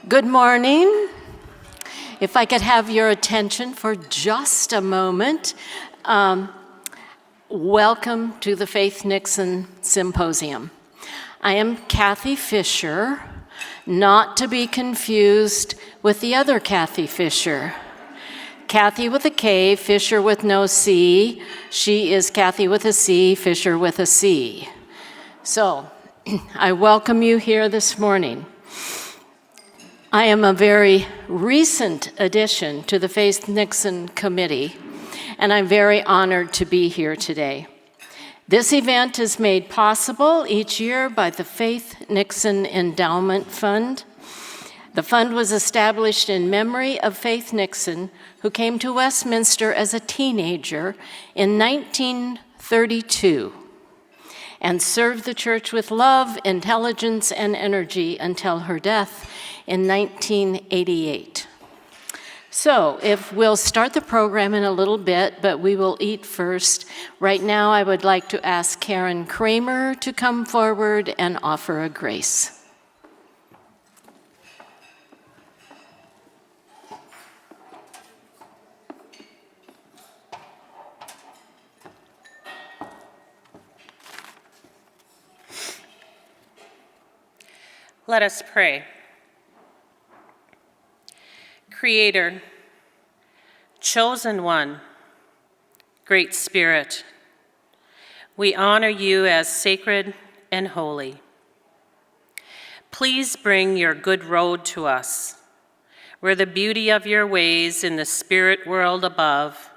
Good morning. If I could have your attention for just a moment. Welcome to the Faith Nixon Symposium. I am Kathy Fisher, not to be confused with the other Kathy Fisher. Kathy with a K, Fisher with no C. She is Kathy with a C, Fisher with a C. So, I welcome you here this morning. I am a very recent addition to the Faith Nixon Committee, and I'm very honored to be here today. This event is made possible each year by the Faith Nixon Endowment Fund. The fund was established in memory of Faith Nixon, who came to Westminster as a teenager in 1932 and served the church with love, intelligence, and energy until her death in 1988. So, if we'll start the program in a little bit, but we will eat first. Right now, I would like to ask Karen Kramer to come forward and offer a grace. Let us pray. Creator, chosen one, Great Spirit, we honor you as sacred and holy. Please bring your good road to us, where the beauty of your ways in the spirit world above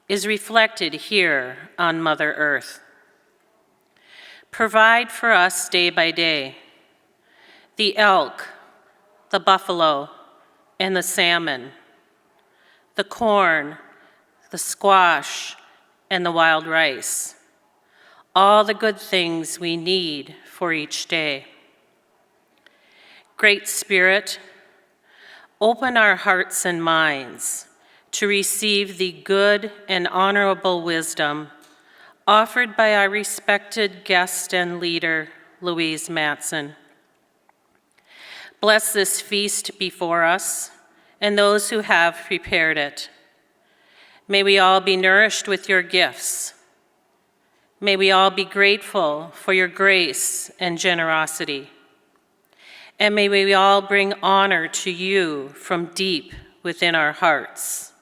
is reflected here on Mother Earth. Provide for us day by day the elk, the buffalo, and the salmon, the corn, the squash, and the wild rice, all the good things we need for each day. Great Spirit, open our hearts and minds to receive the good and honorable wisdom offered by our respected guest and leader, Louise Matson. Bless this feast before us and those who have prepared it. May we all be nourished with your gifts. May we all be grateful for your grace and generosity. And may we all bring honor to you from deep within our hearts.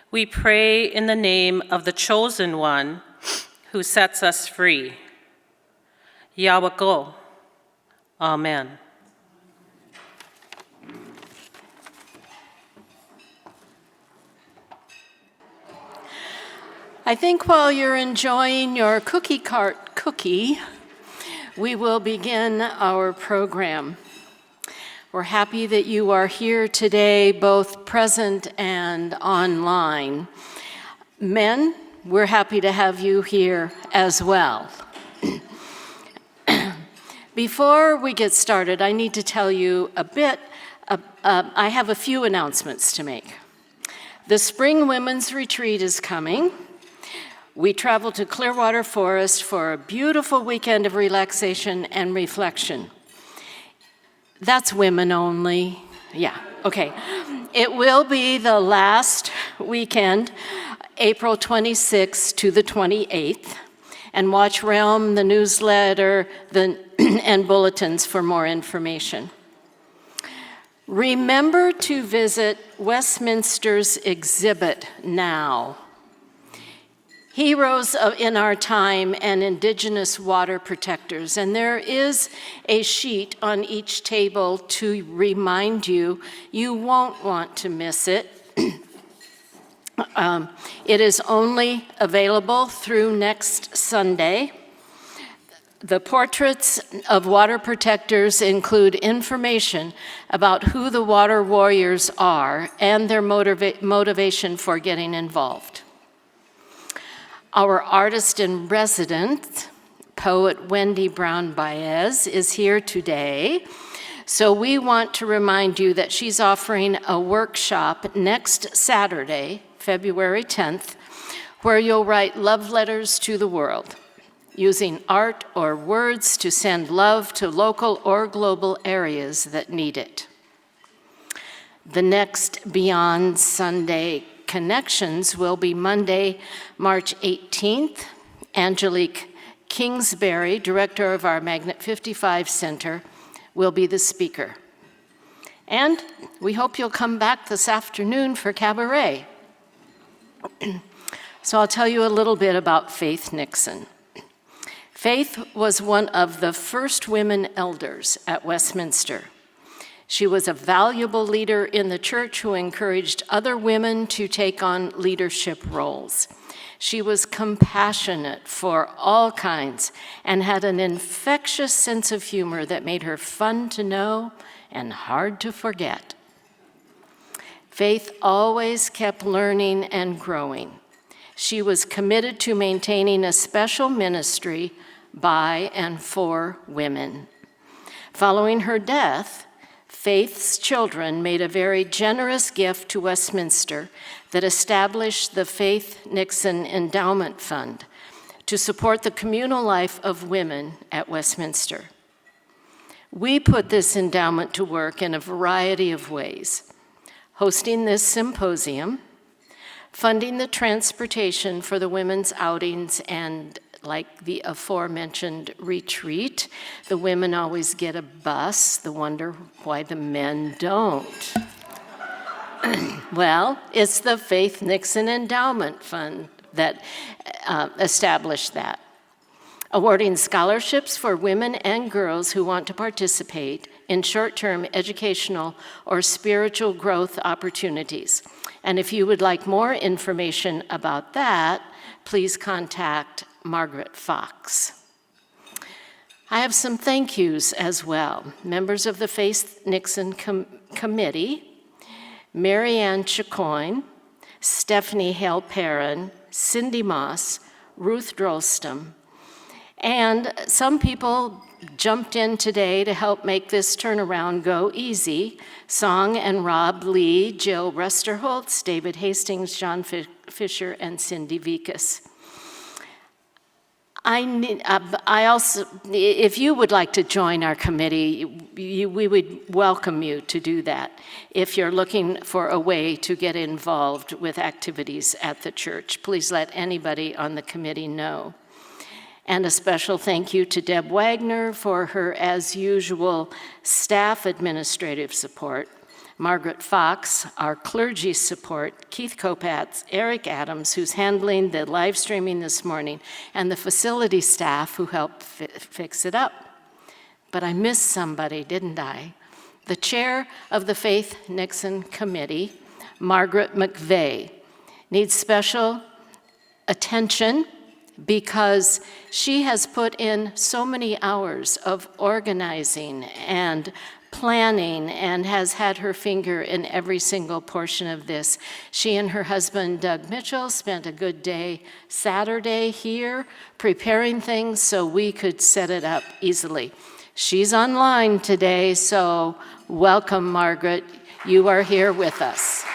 We pray in the name of the chosen one who sets us free. Yahweh, Amen. I think while you're enjoying your cookie cart cookie, we will begin our program. We're happy that you are here today, both present and online. Men, we're happy to have you here as well. Before we get started, I need to tell you a bit. I have a few announcements to make. The Spring Women's Retreat is coming. We travel to Clearwater Forest for a beautiful weekend of relaxation and reflection. That's women only. Yeah, okay. It will be the last weekend, April 26th to the 28th, and watch Realm, the newsletter, and bulletins for more information. Remember to visit Westminster's exhibit now. Heroes in Our Time and Indigenous Water Protectors. And there is a sheet on each table to remind you, you won't want to miss it. It is only available through next Sunday. The portraits of water protectors include information about who the water warriors are and their motivation for getting involved. Our artist in residence, poet Wendy Brown Baez, is here today. So we want to remind you that she's offering a workshop next Saturday, February 10th, where you'll write love letters to the world, using art or words to send love to local or global areas that need it. The next Beyond Sunday Connections will be Monday, March 18th. Angelique Kingsbury, director of our Magnet 55 Center, will be the speaker. And we hope you'll come back this afternoon for cabaret. So I'll tell you a little bit about Faith Nixon. Faith was one of the first women elders at Westminster. She was a valuable leader in the church who encouraged other women to take on leadership roles. She was compassionate for all kinds and had an infectious sense of humor that made her fun to know and hard to forget. Faith always kept learning and growing. She was committed to maintaining a special ministry by and for women. Following her death, Faith's children made a very generous gift to Westminster that established the Faith Nixon Endowment Fund to support the communal life of women at Westminster. We put this endowment to work in a variety of ways: hosting this symposium, funding the transportation for the women's outings, and like the aforementioned retreat, the women always get a bus. They wonder why the men don't. Well, it's the Faith Nixon Endowment Fund that established that. Awarding scholarships for women and girls who want to participate in short-term educational or spiritual growth opportunities. And if you would like more information about that, please contact Margaret Fox. I have some thank yous as well. Members of the Faith Nixon Committee, Mary Ann Chicoine, Stephanie Hale-Perrin, Cindy Moss, Ruth Drolstom, and some people jumped in today to help make this turnaround go easy. Song and Rob Lee, Jill Resterholtz, David Hastings, John Fisher, and Cindy Vikas. I also, if you would like to join our committee, we would welcome you to do that if you're looking for a way to get involved with activities at the church. Please let anybody on the committee know. And a special thank you to Deb Wagner for her, as usual, staff administrative support, Margaret Fox, our clergy support, Keith Kopatz, Eric Adams, who's handling the live streaming this morning, and the facility staff who helped fix it up. But I missed somebody, didn't I? The chair of the Faith Nixon Committee, Margaret McVeigh, needs special attention because she has put in so many hours of organizing and planning and has had her finger in every single portion of this. She and her husband, Doug Mitchell, spent a good day Saturday here preparing things so we could set it up easily. She's online today, so welcome, Margaret. You are here with us.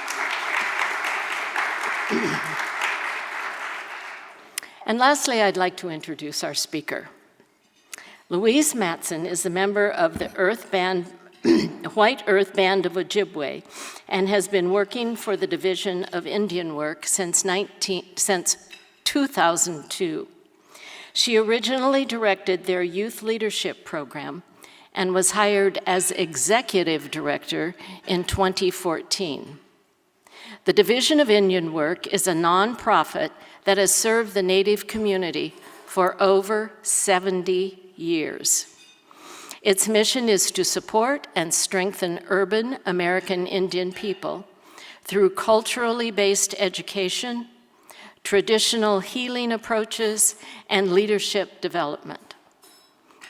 And lastly, I'd like to introduce our speaker. Louise Matson is a member of the White Earth Band of Ojibwe and has been working for the Division of Indian Work since 2002. She originally directed their youth leadership program and was hired as executive director in 2014. The Division of Indian Work is a nonprofit that has served the Native community for over 70 years. Its mission is to support and strengthen urban American Indian people through culturally based education, traditional healing approaches, and leadership development.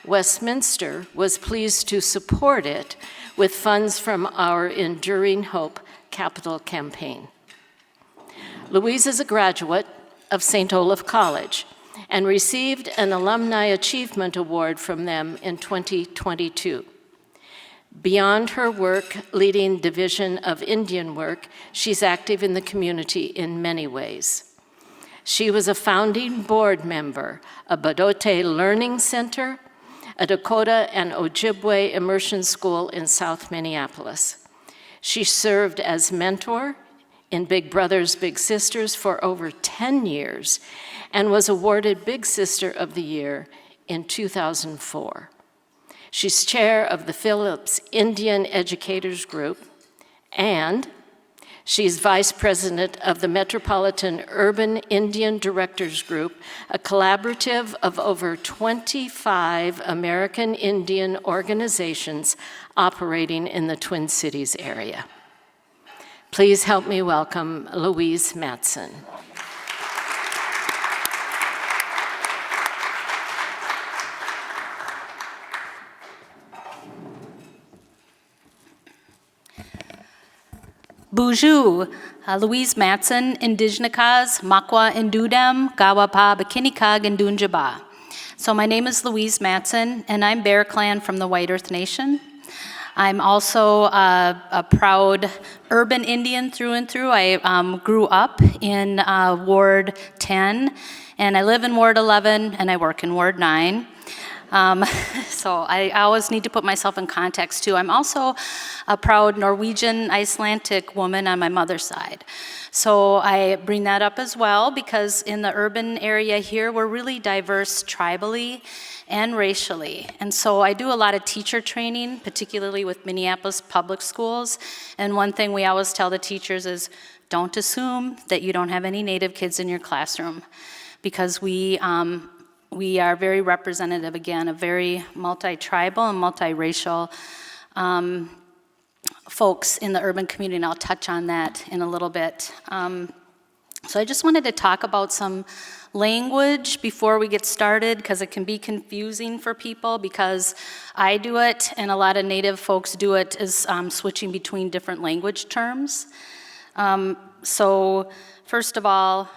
Westminster was pleased to support it with funds from our Enduring Hope capital campaign. Louise is a graduate of St. Olaf College and received an Alumni Achievement Award from them in 2022. Beyond her work leading Division of Indian Work, she's active in the community in many ways. She was a founding board member of Badote Learning Center, a Dakota and Ojibwe immersion school in South Minneapolis. She served as mentor in Big Brothers Big Sisters for over 10 years and was awarded Big Sister of the Year in 2004. She's chair of the Phillips Indian Educators Group, and she's vice president of the Metropolitan Urban Indian Directors Group, a collaborative of over 25 American Indian organizations operating in the Twin Cities area. Please help me welcome Louise Matson. Bonjour, Louise Matson, Indigenakas, Makwa Indudem, Gawapa, Bakinikag, and Dunjaba. So my name is Louise Matson, and I'm Bear Clan from the White Earth Nation. I'm also a proud urban Indian through and through. I grew up in Ward 10, and I live in Ward 11, and I work in Ward 9. So I always need to put myself in context too. I'm also a proud Norwegian Icelandic woman on my mother's side. So I bring that up as well because in the urban area here, we're really diverse tribally and racially. And so I do a lot of teacher training, particularly with Minneapolis public schools. And one thing we always tell the teachers is don't assume that you don't have any Native kids in your classroom because we are very representative, again, of very multi-tribal and multi-racial folks in the urban community, and I'll touch on that in a little bit. So I just wanted to talk about some language before we get started, because it can be confusing for people, because I do it, and a lot of Native folks do it, is switching between different language terms. So first of all,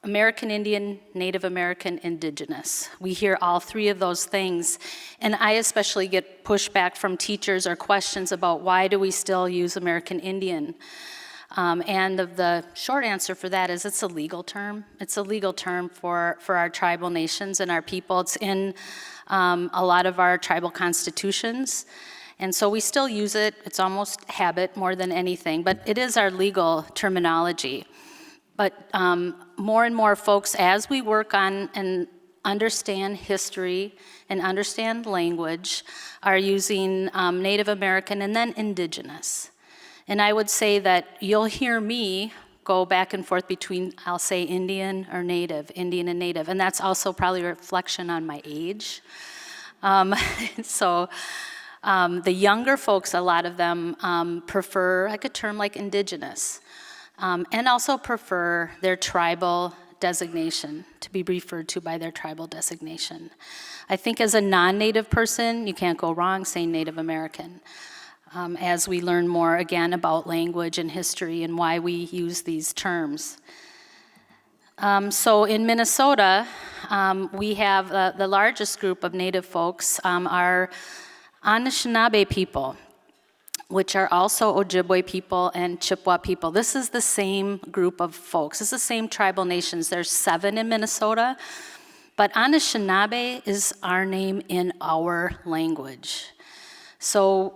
American Indian, Native American, Indigenous. We hear all three of those things, and I especially get pushback from teachers or questions about why do we still use American Indian? And the short answer for that is it's a legal term. It's a legal term for our tribal nations and our people. It's in a lot of our tribal constitutions, and so we still use it. It's almost habit more than anything, but it is our legal terminology. But more and more folks, as we work on and understand history and understand language, are using Native American and then Indigenous. And I would say that you'll hear me go back and forth between, I'll say Indian or Native, Indian and Native, and that's also probably a reflection on my age. So the younger folks, a lot of them prefer like a term like Indigenous. And also prefer their tribal designation, to be referred to by their tribal designation. I think as a non-Native person, you can't go wrong saying Native American, as we learn more again about language and history and why we use these terms. So in Minnesota, we have the largest group of Native folks are Anishinaabe people, which are also Ojibwe people and Chippewa people. This is the same group of folks. It's the same tribal nations. There's 7 in Minnesota, but Anishinaabe is our name in our language. So,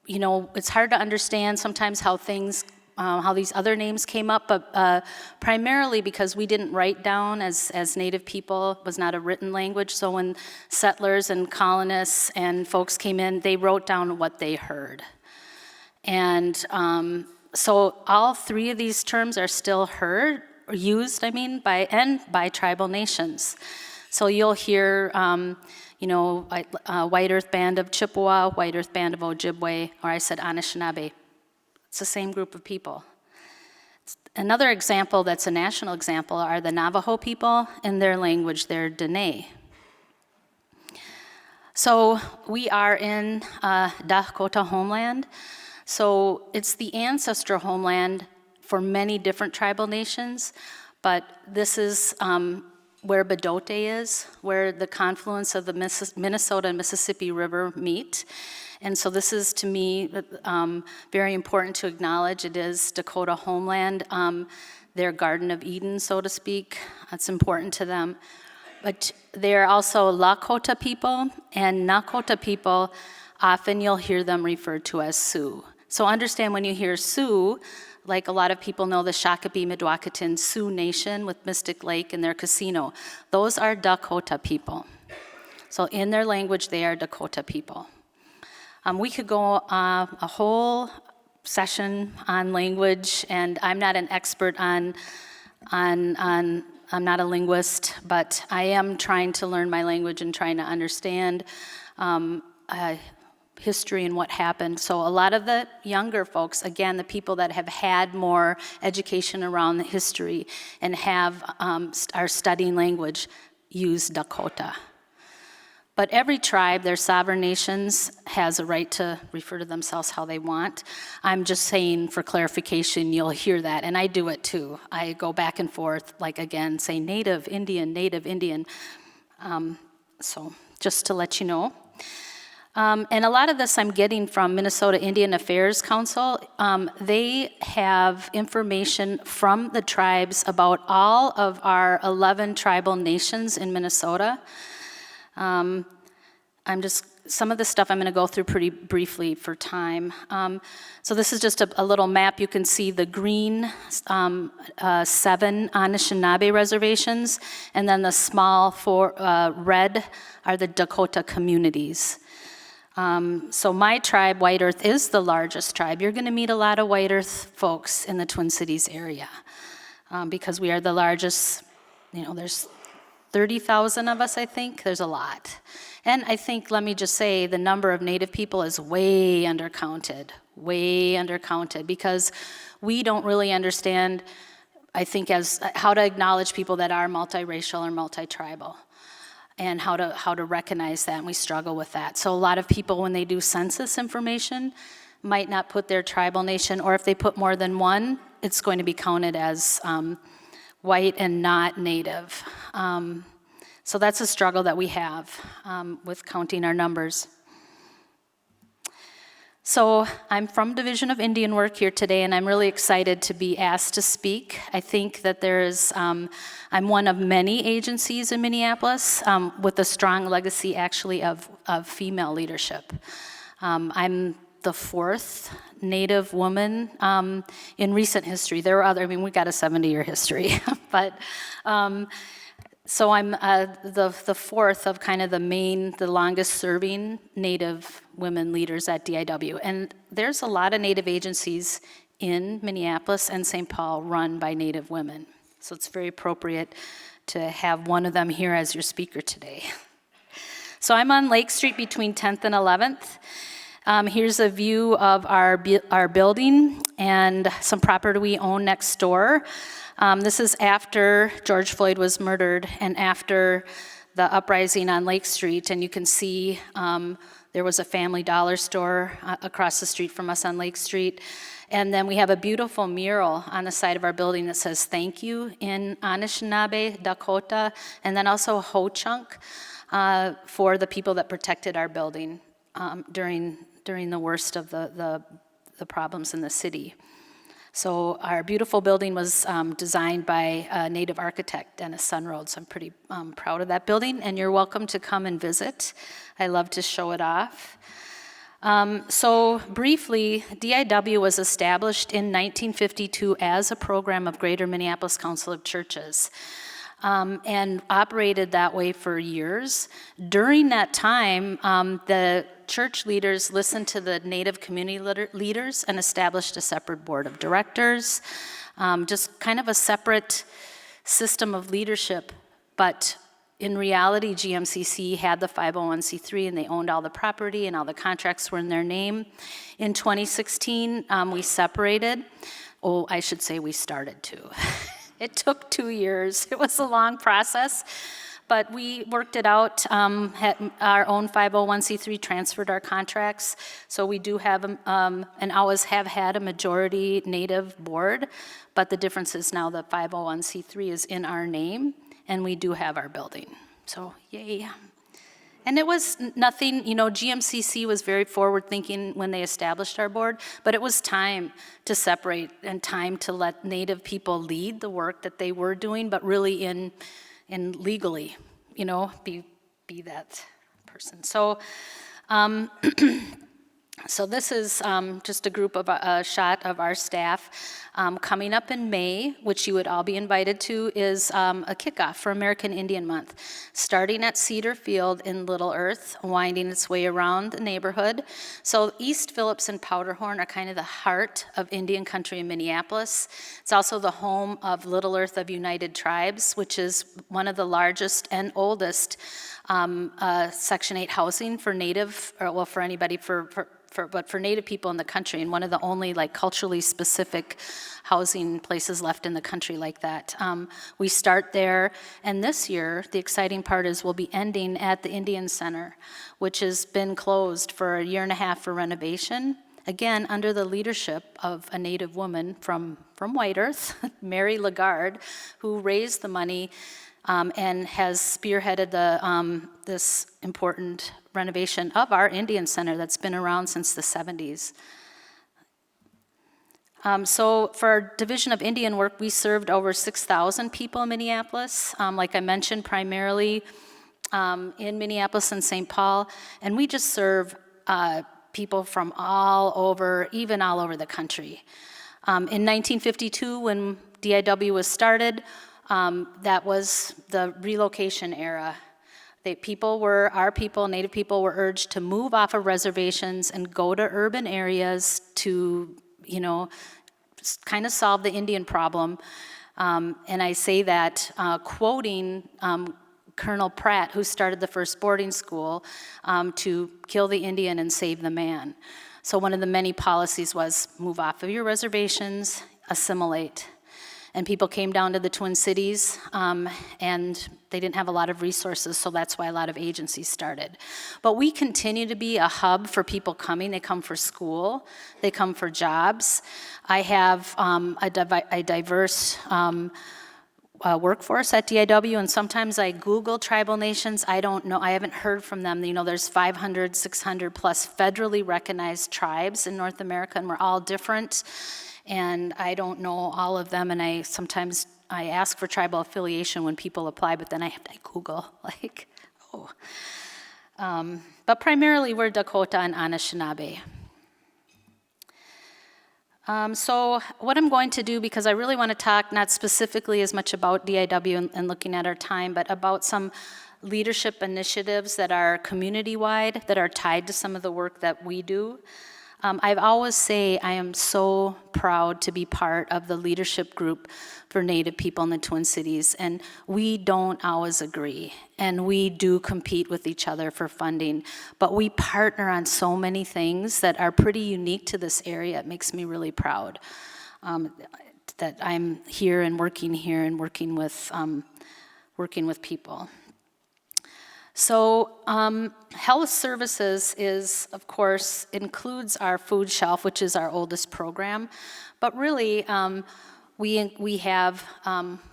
you know, it's hard to understand sometimes how things, how these other names came up, but primarily because we didn't write down as Native people. It was not a written language. So when settlers and colonists and folks came in, they wrote down what they heard. And so all 3 of these terms are still heard, or used, by tribal nations. So you'll hear, White Earth Band of Chippewa, White Earth Band of Ojibwe, or I said Anishinaabe. It's the same group of people. Another example that's a national example are the Navajo people in their language, their Dene. So we are in Dakota homeland. So it's the ancestral homeland for many different tribal nations, but this is where Bedote is, where the confluence of the Minnesota and Mississippi River meet. And so this is, to me, very important to acknowledge. It is Dakota homeland, their Garden of Eden, so to speak. That's important to them. But they're also Lakota people and Nakota people. Often you'll hear them referred to as Sioux. So understand when you hear Sioux, like a lot of people know the Shakopee, Midwakanton Sioux Nation with Mystic Lake and their casino. Those are Dakota people. So in their language, they are Dakota people. We could go a whole session on language, and I'm not an expert I'm not a linguist, but I am trying to learn my language and trying to understand history and what happened. So a lot of the younger folks, again, the people that have had more education around the history and are studying language, use Dakota. But every tribe, their sovereign nations, has a right to refer to themselves how they want. I'm just saying for clarification, you'll hear that, and I do it too. I go back and forth, like again, say Native Indian, Native Indian. So just to let you know. And a lot of this I'm getting from Minnesota Indian Affairs Council. They have information from the tribes about all of our 11 tribal nations in Minnesota. Some of this stuff I'm going to go through pretty briefly for time. So this is just a little map. You can see the green 7 Anishinaabe reservations, and then the small 4 red are the Dakota communities. So my tribe, White Earth, is the largest tribe. You're going to meet a lot of White Earth folks in the Twin Cities area because we are the largest. There's 30,000 of us, I think. There's a lot. And I think, let me just say, the number of Native people is way undercounted, because we don't really understand, I think, as how to acknowledge people that are multiracial or multi-tribal, and how to recognize that, and we struggle with that. So a lot of people, when they do census information, might not put their tribal nation, or if they put more than one, it's going to be counted as white and not Native. So that's a struggle that we have with counting our numbers. So I'm from Division of Indian Work here today, and I'm really excited to be asked to speak. I think that I'm one of many agencies in Minneapolis with a strong legacy, actually, of female leadership. I'm the 4th Native woman in recent history. There were other, we got a 70-year history, but so I'm the 4th of kind of the longest serving Native women leaders at DIW. And there's a lot of Native agencies in Minneapolis and St. Paul run by Native women. So it's very appropriate to have one of them here as your speaker today. So I'm on Lake Street between 10th and 11th. Here's a view of our building and some property we own next door. This is after George Floyd was murdered and after the uprising on Lake Street, and you can see there was a Family Dollar store across the street from us on Lake Street. And then we have a beautiful mural on the side of our building that says thank you in Anishinaabe, Dakota, and then also Ho-Chunk for the people that protected our building during the worst of the problems in the city. So our beautiful building was designed by a Native architect, Dennis Sunroad, so I'm pretty proud of that building, and you're welcome to come and visit. I love to show it off. So briefly, DIW was established in 1952 as a program of Greater Minneapolis Council of Churches. And operated that way for years. During that time, the church leaders listened to the Native community leaders and established a separate board of directors, just kind of a separate system of leadership. But in reality, GMCC had the 501c3 and they owned all the property and all the contracts were in their name. In 2016, we separated. Oh, I should say we started to. It took 2 years. It was a long process, but we worked it out. Had our own 501c3, transferred our contracts. So we do have, and always have had, a majority Native board, but the difference is now the 501c3 is in our name, and we do have our building. So yay. And it was nothing, GMCC was very forward-thinking when they established our board, but it was time to separate and time to let Native people lead the work that they were doing, but really in legally, be that person. So So this is just a group of a shot of our staff. Coming up in May, which you would all be invited to, is a kickoff for American Indian Month, starting at Cedar Field in Little Earth, winding its way around the neighborhood. So East Phillips and Powderhorn are kind of the heart of Indian country in Minneapolis. It's also the home of Little Earth of United Tribes, which is one of the largest and oldest Section 8 housing for Native, or for anybody, but for Native people in the country, and one of the only culturally specific housing places left in the country like that. We start there, and this year, the exciting part is we'll be ending at the Indian Center, which has been closed for a year and a half for renovation, again, under the leadership of a Native woman from White Earth, Mary Lagarde, who raised the money and has spearheaded this important renovation of our Indian Center that's been around since the 70s. So for our Division of Indian Work, we served over 6,000 people in Minneapolis, like I mentioned, primarily in Minneapolis and St. Paul, and we just serve people from all over, even all over the country. In 1952, when DIW was started, that was the relocation era. Our people, Native people, were urged to move off of reservations and go to urban areas to, kind of solve the Indian problem. And I say that quoting Colonel Pratt, who started the first boarding school, to kill the Indian and save the man. So one of the many policies was move off of your reservations, assimilate. And people came down to the Twin Cities, and they didn't have a lot of resources, so that's why a lot of agencies started. But we continue to be a hub for people coming. They come for school, they come for jobs. I have a diverse workforce at DIW, and sometimes I Google tribal nations. I don't know, I haven't heard from them. There's 500, 600 plus federally recognized tribes in North America, and we're all different. And I don't know all of them, and I sometimes ask for tribal affiliation when people apply, but then I have to Google, But primarily we're Dakota and Anishinaabe. So what I'm going to do, because I really want to talk not specifically as much about DIW and looking at our time, but about some leadership initiatives that are community-wide, that are tied to some of the work that we do. I always say I am so proud to be part of the leadership group for Native people in the Twin Cities, and we don't always agree, and we do compete with each other for funding, but we partner on so many things that are pretty unique to this area. It makes me really proud that I'm here and working with people. So health services of course, includes our food shelf, which is our oldest program, but really we have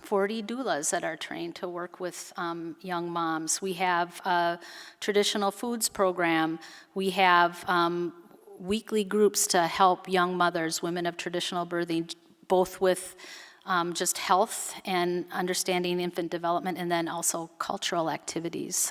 40 doulas that are trained to work with young moms. We have a traditional foods program. We have weekly groups to help young mothers, women of traditional birthing, both with just health and understanding infant development, and then also cultural activities,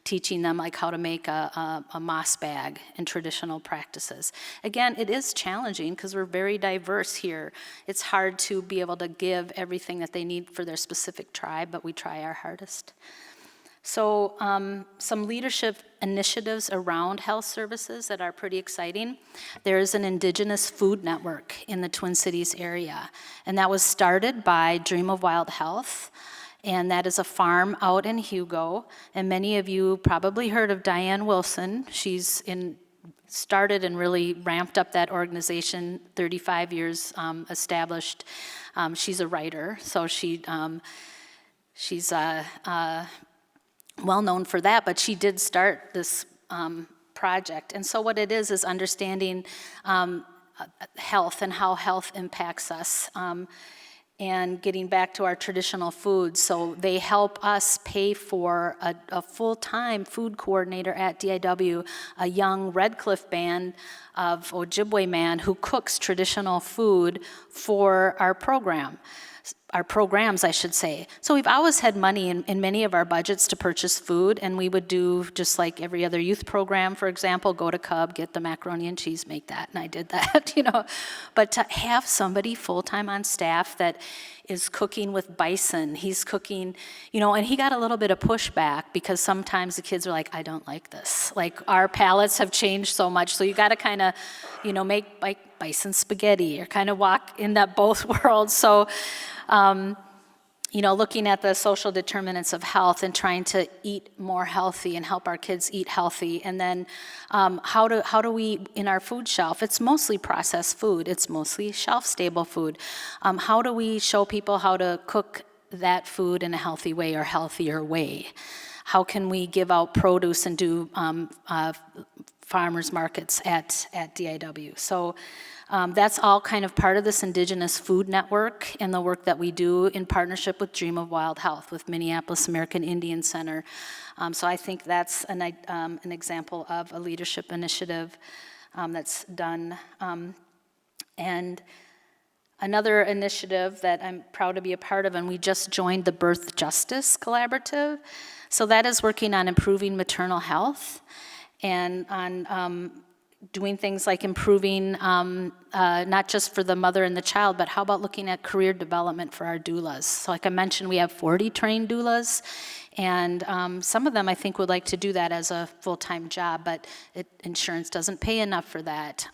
teaching them how to make a moss bag and traditional practices. Again, it is challenging because we're very diverse here. It's hard to be able to give everything that they need for their specific tribe, but we try our hardest. So some leadership initiatives around health services that are pretty exciting. There is an Indigenous food network in the Twin Cities area, and that was started by Dream of Wild Health, and that is a farm out in Hugo, and many of you probably heard of Diane Wilson. She's started and really ramped up that organization, 35 years established. She's a writer, so she's well known for that, but she did start this project. And so what it is understanding health and how health impacts us, and getting back to our traditional foods. So they help us pay for a full-time food coordinator at DIW, a young Red Cliff band of Ojibwe man who cooks traditional food for our program. our programs, I should say. So we've always had money in many of our budgets to purchase food, and we would do just like every other youth program, for example, go to Cub, get the macaroni and cheese, make that, and I did that, But to have somebody full-time on staff that is cooking with bison, he's cooking, and he got a little bit of pushback because sometimes the kids are like, I don't like this. Like, our palates have changed so much, so you got to kind of, make like bison spaghetti or kind of walk in that both worlds. So, looking at the social determinants of health and trying to eat more healthy and help our kids eat healthy. And then how do we, in our food shelf, it's mostly processed food, it's mostly shelf-stable food. How do we show people how to cook that food in a healthy way or healthier way? How can we give out produce and do farmers markets at DIW? So that's all kind of part of this Indigenous Food Network and the work that we do in partnership with Dream of Wild Health with Minneapolis American Indian Center. So I think that's an example of a leadership initiative that's done. And another initiative that I'm proud to be a part of, and we just joined the Birth Justice Collaborative. So that is working on improving maternal health and on doing things like improving not just for the mother and the child, but how about looking at career development for our doulas? So like I mentioned, we have 40 trained doulas, and some of them I think would like to do that as a full-time job, but insurance doesn't pay enough for that.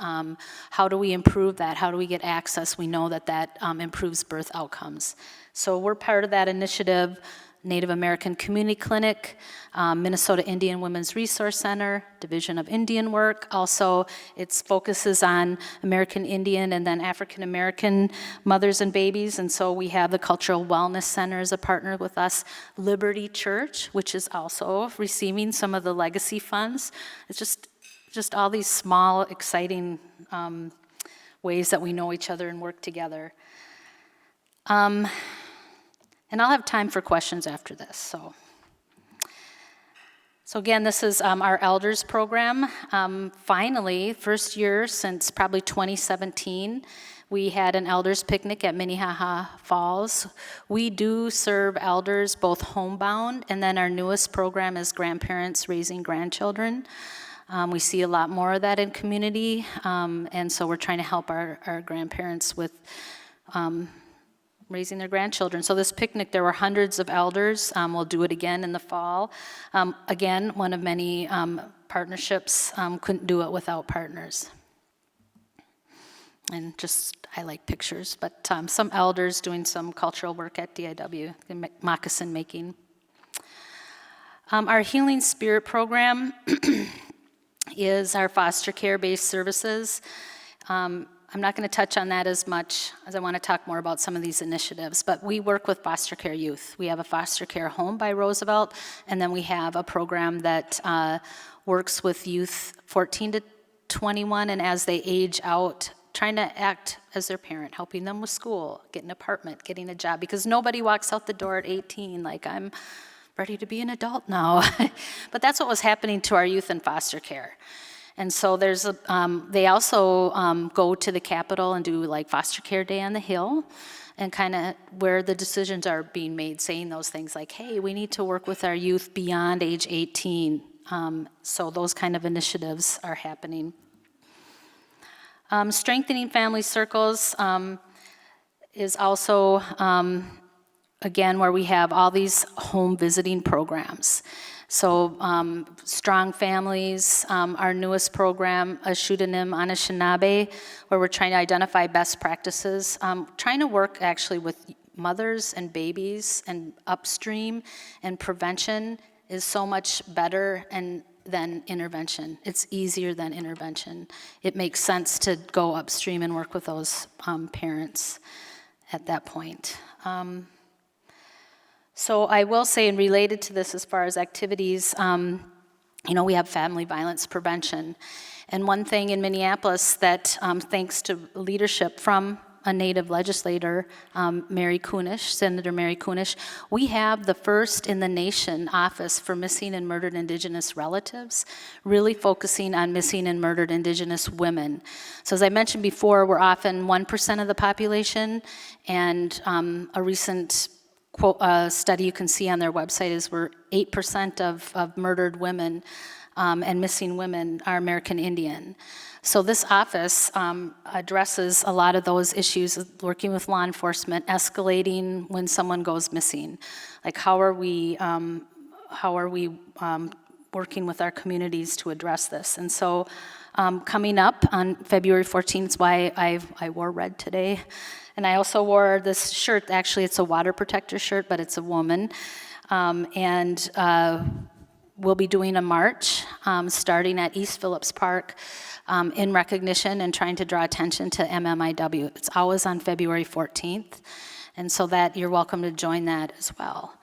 How do we improve that? How do we get access? We know that improves birth outcomes. So we're part of that initiative. Native American Community Clinic, Minnesota Indian Women's Resource Center, Division of Indian Work. Also, it focuses on American Indian and then African American mothers and babies, and so we have the Cultural Wellness Center as a partner with us. Liberty Church, which is also receiving some of the legacy funds. It's just all these small, exciting ways that we know each other and work together. And I'll have time for questions after this. So again, this is our elders program. Finally, first year since probably 2017, we had an elders picnic at Minnehaha Falls. We do serve elders both homebound, and then our newest program is grandparents raising grandchildren. We see a lot more of that in community, and so we're trying to help our grandparents with raising their grandchildren. So this picnic, there were hundreds of elders. We'll do it again in the fall. Again, one of many partnerships. Couldn't do it without partners. And I like pictures, but some elders doing some cultural work at DIW, moccasin making. Our Healing Spirit program is our foster care-based services. I'm not going to touch on that as much as I want to talk more about some of these initiatives, but we work with foster care youth. We have a foster care home by Roosevelt, and then we have a program that works with youth 14 to 21, and as they age out, trying to act as their parent, helping them with school, get an apartment, getting a job, because nobody walks out the door at 18 like, I'm ready to be an adult now. But that's what was happening to our youth in foster care. And so they also go to the Capitol and do like Foster Care Day on the Hill, and kind of where the decisions are being made, saying those things like, hey, we need to work with our youth beyond age 18. So those kind of initiatives are happening. Strengthening family circles is also, again, where we have all these home visiting programs. So Strong Families, our newest program, Ashudanim Anishinaabe, where we're trying to identify best practices, trying to work actually with mothers and babies and upstream, and prevention is so much better than intervention. It's easier than intervention. It makes sense to go upstream and work with those parents at that point. So I will say, and related to this as far as activities, we have family violence prevention. And one thing in Minneapolis that, thanks to leadership from a Native legislator, Mary Kunesh, Senator Mary Kunesh, we have the first in the nation office for missing and murdered Indigenous relatives, really focusing on missing and murdered Indigenous women. So as I mentioned before, we're often 1% of the population, and a recent study you can see on their website is we're 8% of murdered women and missing women are American Indian. So this office addresses a lot of those issues, working with law enforcement, escalating when someone goes missing. Like how are we working with our communities to address this? And so coming up on February 14th, that's why I wore red today. And I also wore this shirt. Actually, it's a water protector shirt, but it's a woman. We'll be doing a march starting at East Phillips Park in recognition and trying to draw attention to MMIW. It's always on February 14th, and so that you're welcome to join that as well.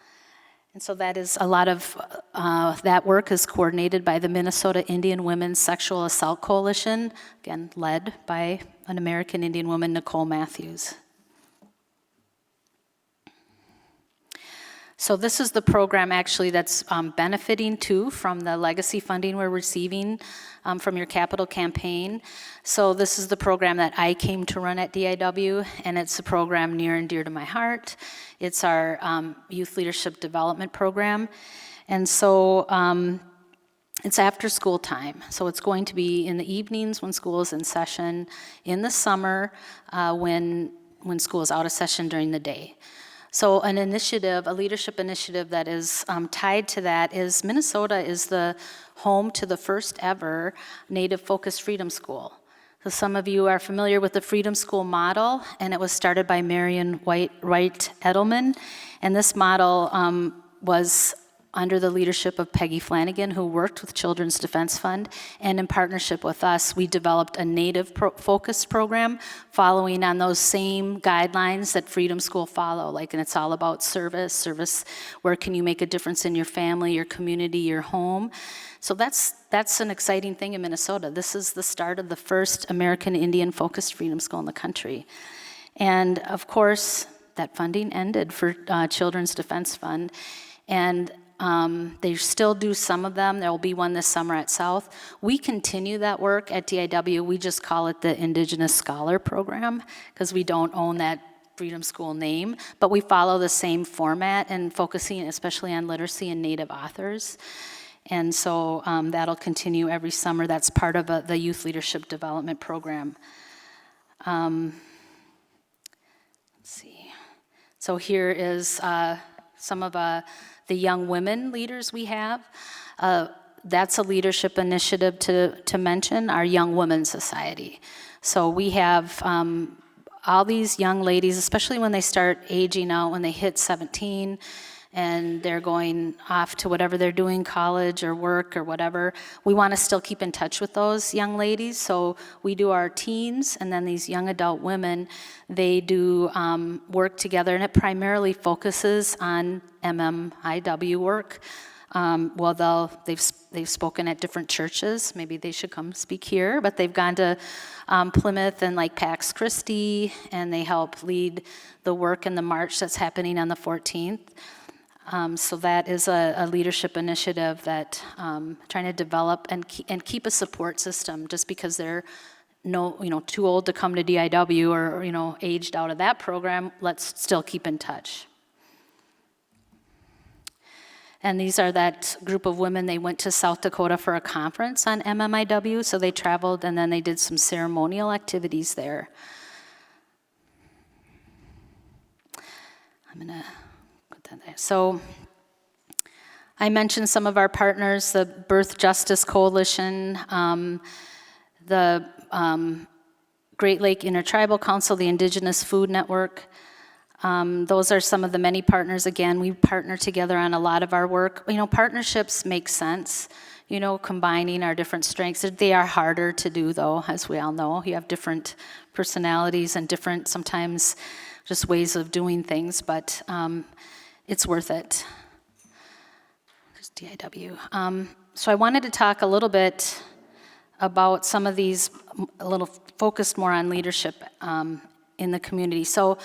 And so that is a lot of, that work is coordinated by the Minnesota Indian Women's Sexual Assault Coalition, again, led by an American Indian woman, Nicole Matthews. So this is the program actually that's benefiting too from the legacy funding we're receiving from your capital campaign. So this is the program that I came to run at DIW, and it's a program near and dear to my heart. It's our youth leadership development program. And so it's after school time. So it's going to be in the evenings when school is in session, in the summer when school is out of session during the day. So an initiative, a leadership initiative that is tied to that is Minnesota is the home to the first ever Native Focused Freedom School. So some of you are familiar with the Freedom School model, and it was started by Marion Wright Edelman. And this model was under the leadership of Peggy Flanagan, who worked with Children's Defense Fund, and in partnership with us, we developed a Native focused program following on those same guidelines that Freedom School follow, and it's all about service, where can you make a difference in your family, your community, your home. So that's an exciting thing in Minnesota. This is the start of the first American Indian focused Freedom School in the country. And of course, that funding ended for Children's Defense Fund, and they still do some of them. There will be one this summer at South. We continue that work at DIW. We just call it the Indigenous Scholar Program because we don't own that Freedom School name, but we follow the same format and focusing especially on literacy and Native authors. And so that'll continue every summer. That's part of the Youth Leadership Development Program. Let's see. So here is some of the young women leaders we have. That's a leadership initiative to mention, our Young Women's Society. So we have all these young ladies, especially when they start aging out, when they hit 17, and they're going off to whatever they're doing, college or work or whatever. We want to still keep in touch with those young ladies, so we do our teens, and then these young adult women, they do work together, and it primarily focuses on MMIW work. They've spoken at different churches. Maybe they should come speak here, but they've gone to Plymouth and Pax Christi, and they help lead the work in the march that's happening on the 14th. So that is a leadership initiative that trying to develop and keep a support system. Just because they're too old to come to DIW or aged out of that program, let's still keep in touch. And these are that group of women. They went to South Dakota for a conference on MMIW, so they traveled and then they did some ceremonial activities there. I'm gonna put that there. So I mentioned some of our partners, the Birth Justice Coalition, the Great Lake Intertribal Council, the Indigenous Food Network. Those are some of the many partners. Again, we partner together on a lot of our work. Partnerships make sense, combining our different strengths. They are harder to do, though, as we all know. You have different personalities and different, sometimes, just ways of doing things, but it's worth it. There's DIW. So I wanted to talk a little bit about some of these, a little focused more on leadership in the community. So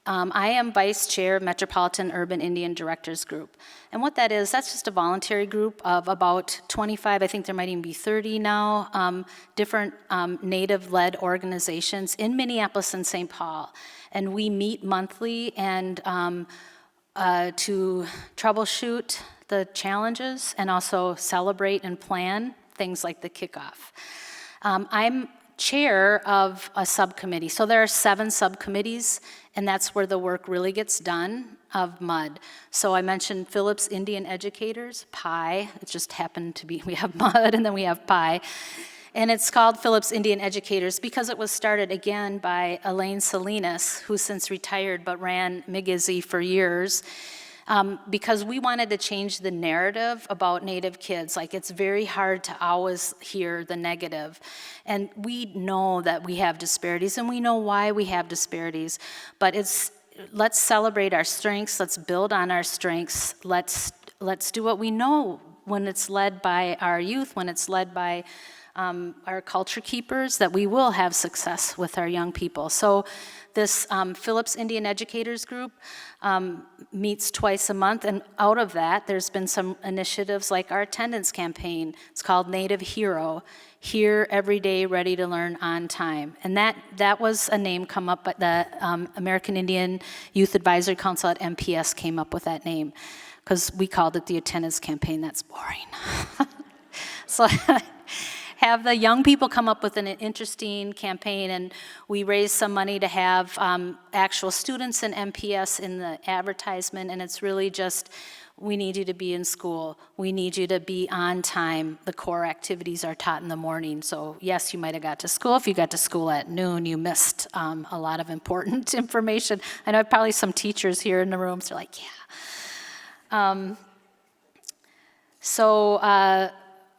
I am vice chair of Metropolitan Urban Indian Directors Group. And what that is, that's just a voluntary group of about 25, I think there might even be 30 now, different Native-led organizations in Minneapolis and St. Paul. And we meet monthly and to troubleshoot the challenges and also celebrate and plan things like the kickoff. I'm chair of a subcommittee. So there are 7 subcommittees, and that's where the work really gets done of MUD. So I mentioned Phillips Indian Educators, PI. It just happened to be, we have MUD and then we have PI. And it's called Phillips Indian Educators because it was started again by Elaine Salinas, who's since retired but ran MIGIZI for years. Because we wanted to change the narrative about Native kids. Like, it's very hard to always hear the negative. And we know that we have disparities, and we know why we have disparities. But let's celebrate our strengths, let's build on our strengths, let's do what we know when it's led by our youth, when it's led by our culture keepers, that we will have success with our young people. So this Phillips Indian Educators Group meets twice a month, and out of that, there's been some initiatives like our attendance campaign. It's called Native Hero, Here Every Day, Ready to Learn on Time. And that was a name come up, but the American Indian Youth Advisory Council at MPS came up with that name, because we called it the attendance campaign. That's boring. So have the young people come up with an interesting campaign, and we raise some money to have actual students in MPS in the advertisement, and it's really just, we need you to be in school. We need you to be on time. The core activities are taught in the morning. So yes, you might have got to school. If you got to school at noon, you missed a lot of important information. I know probably some teachers here in the room, so they're like, yeah.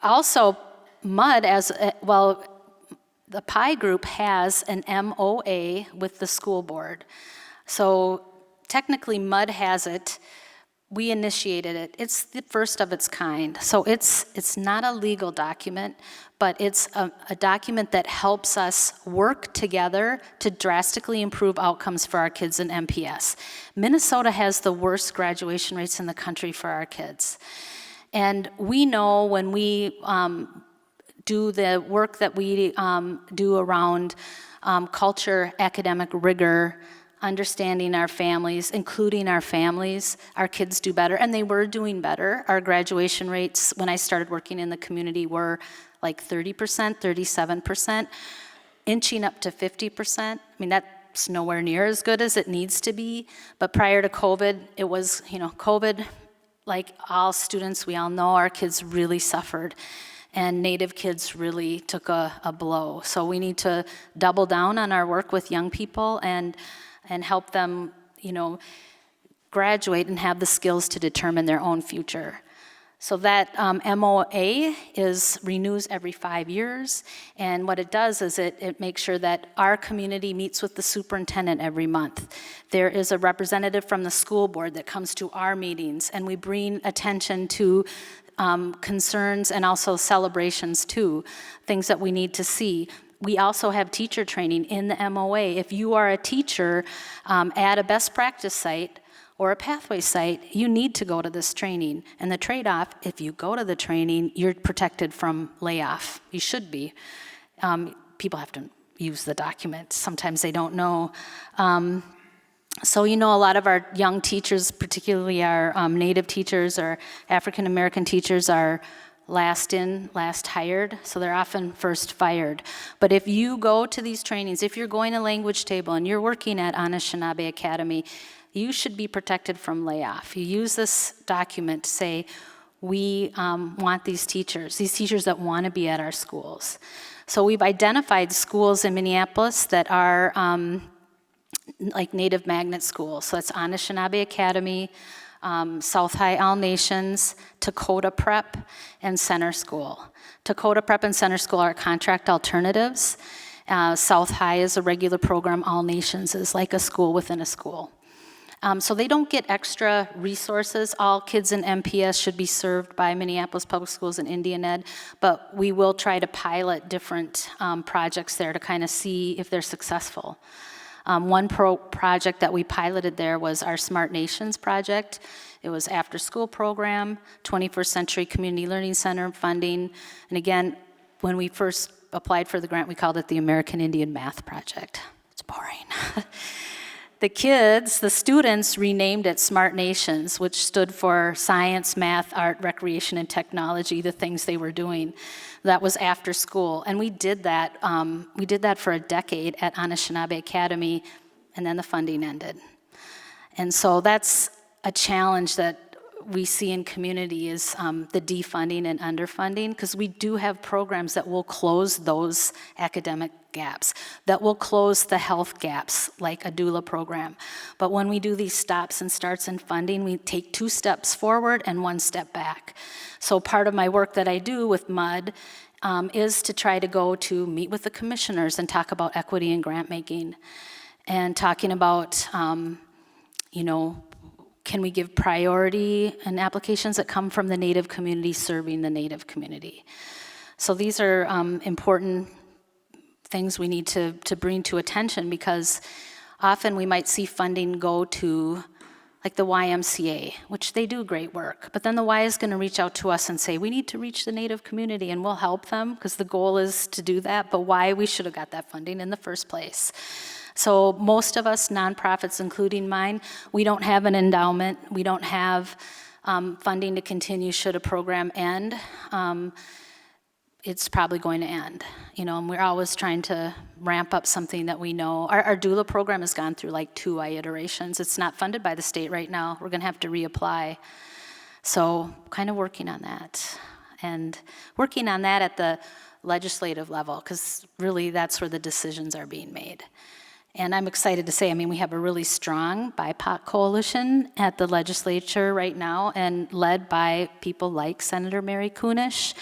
Also, MUD, the PI group has an MOA with the school board. So technically MUD has it. We initiated it. It's the first of its kind. So it's not a legal document, but it's a document that helps us work together to drastically improve outcomes for our kids in MPS. Minnesota has the worst graduation rates in the country for our kids. And we know when we do the work that we do around culture, academic rigor, understanding our families, including our families, our kids do better, and they were doing better. Our graduation rates, when I started working in the community, were like 30%, 37%, inching up to 50%. I mean, that's nowhere near as good as it needs to be, but prior to COVID, it was, COVID, like all students, we all know our kids really suffered. And Native kids really took a blow. So we need to double down on our work with young people and help them, graduate and have the skills to determine their own future. So that MOA renews every 5 years, and what it does is it makes sure that our community meets with the superintendent every month. There is a representative from the school board that comes to our meetings, and we bring attention to concerns and also celebrations too, things that we need to see. We also have teacher training in the MOA. If you are a teacher at a best practice site or a pathway site, you need to go to this training. And the trade-off, if you go to the training, you're protected from layoff. You should be. People have to use the document. Sometimes they don't know. So a lot of our young teachers, particularly our Native teachers or African American teachers, are last in, last hired, so they're often first fired. But if you go to these trainings, if you're going to Language Table and you're working at Anishinaabe Academy, you should be protected from layoff. You use this document to say, we want these teachers that want to be at our schools. So we've identified schools in Minneapolis that are like Native magnet schools. So that's Anishinaabe Academy, South High All Nations, Dakota Prep, and Center School. Dakota Prep and Center School are contract alternatives. South High is a regular program. All Nations is like a school within a school. So they don't get extra resources. All kids in MPS should be served by Minneapolis Public Schools and Indian Ed, but we will try to pilot different projects there to kind of see if they're successful. One project that we piloted there was our Smart Nations project. It was after-school program, 21st Century Community Learning Center funding, and again, when we first applied for the grant, we called it the American Indian Math Project. It's boring. The students renamed it Smart Nations, which stood for science, math, art, recreation, and technology, the things they were doing. That was after school, and we did that for a decade at Anishinaabe Academy, and then the funding ended. And so that's a challenge that we see in community is the defunding and underfunding, because we do have programs that will close those academic gaps, that will close the health gaps, like a doula program. But when we do these stops and starts in funding, we take 2 steps forward and 1 step back. So part of my work that I do with MUD is to try to go to meet with the commissioners and talk about equity and grant making, and talking about, can we give priority in applications that come from the Native community serving the Native community? So these are important things we need to bring to attention, because often we might see funding go to like the YMCA, which they do great work, but then the Y is going to reach out to us and say, we need to reach the Native community, and we'll help them because the goal is to do that, but why we should have got that funding in the first place. So most of us nonprofits, including mine, we don't have an endowment. We don't have funding to continue should a program end. It's probably going to end, and we're always trying to ramp up something that we know. Our doula program has gone through like 2 iterations. It's not funded by the state right now. We're going to have to reapply. So kind of working on that, and working on that at the legislative level, because really that's where the decisions are being made. And I'm excited to say, we have a really strong BIPOC coalition at the legislature right now, and led by people like Senator Mary Kunesh.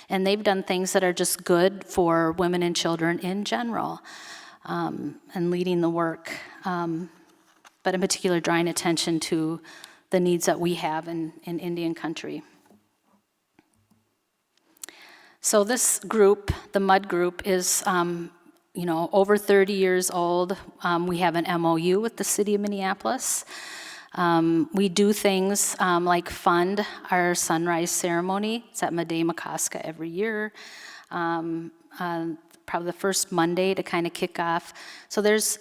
And they've done things that are just good for women and children in general, and leading the work, but in particular drawing attention to the needs that we have in Indian country. So this group, the MUD group, is over 30 years old. We have an MOU with the city of Minneapolis. We do things like fund our sunrise ceremony. It's at Madea-Makaska every year, probably the first Monday to kind of kick off. So there's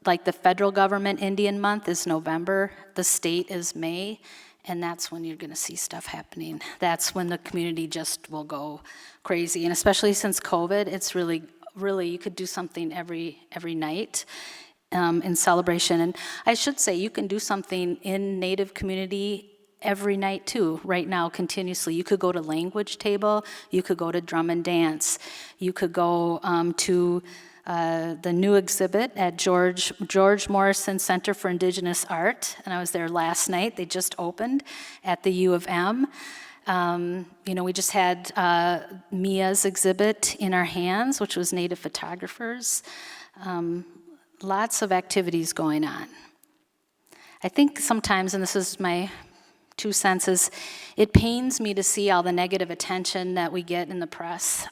like the federal government Indian month is November, the state is May, and that's when you're going to see stuff happening. That's when the community just will go crazy, and especially since COVID, it's really you could do something every night in celebration. And I should say, you can do something in Native community every night too, right now, continuously. You could go to language table, you could go to drum and dance, you could go to the new exhibit at George Morrison Center for Indigenous Art, and I was there last night. They just opened at the U of M. We just had Mia's exhibit in our hands, which was Native photographers. Lots of activities going on. I think sometimes, and this is my 2 cents, it pains me to see all the negative attention that we get in the press,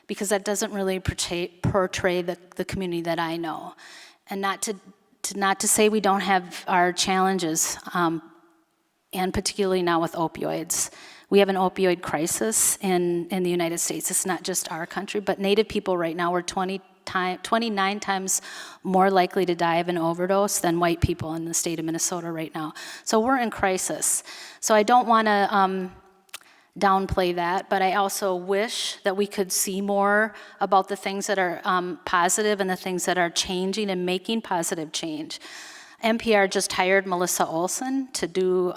because that doesn't really portray the community that I know. And not to say we don't have our challenges, and particularly now with opioids. We have an opioid crisis in the United States. It's not just our country, but Native people right now are 29 times more likely to die of an overdose than white people in the state of Minnesota right now. So we're in crisis. So I don't want to downplay that, but I also wish that we could see more about the things that are positive and the things that are changing and making positive change. NPR just hired Melissa Olson to do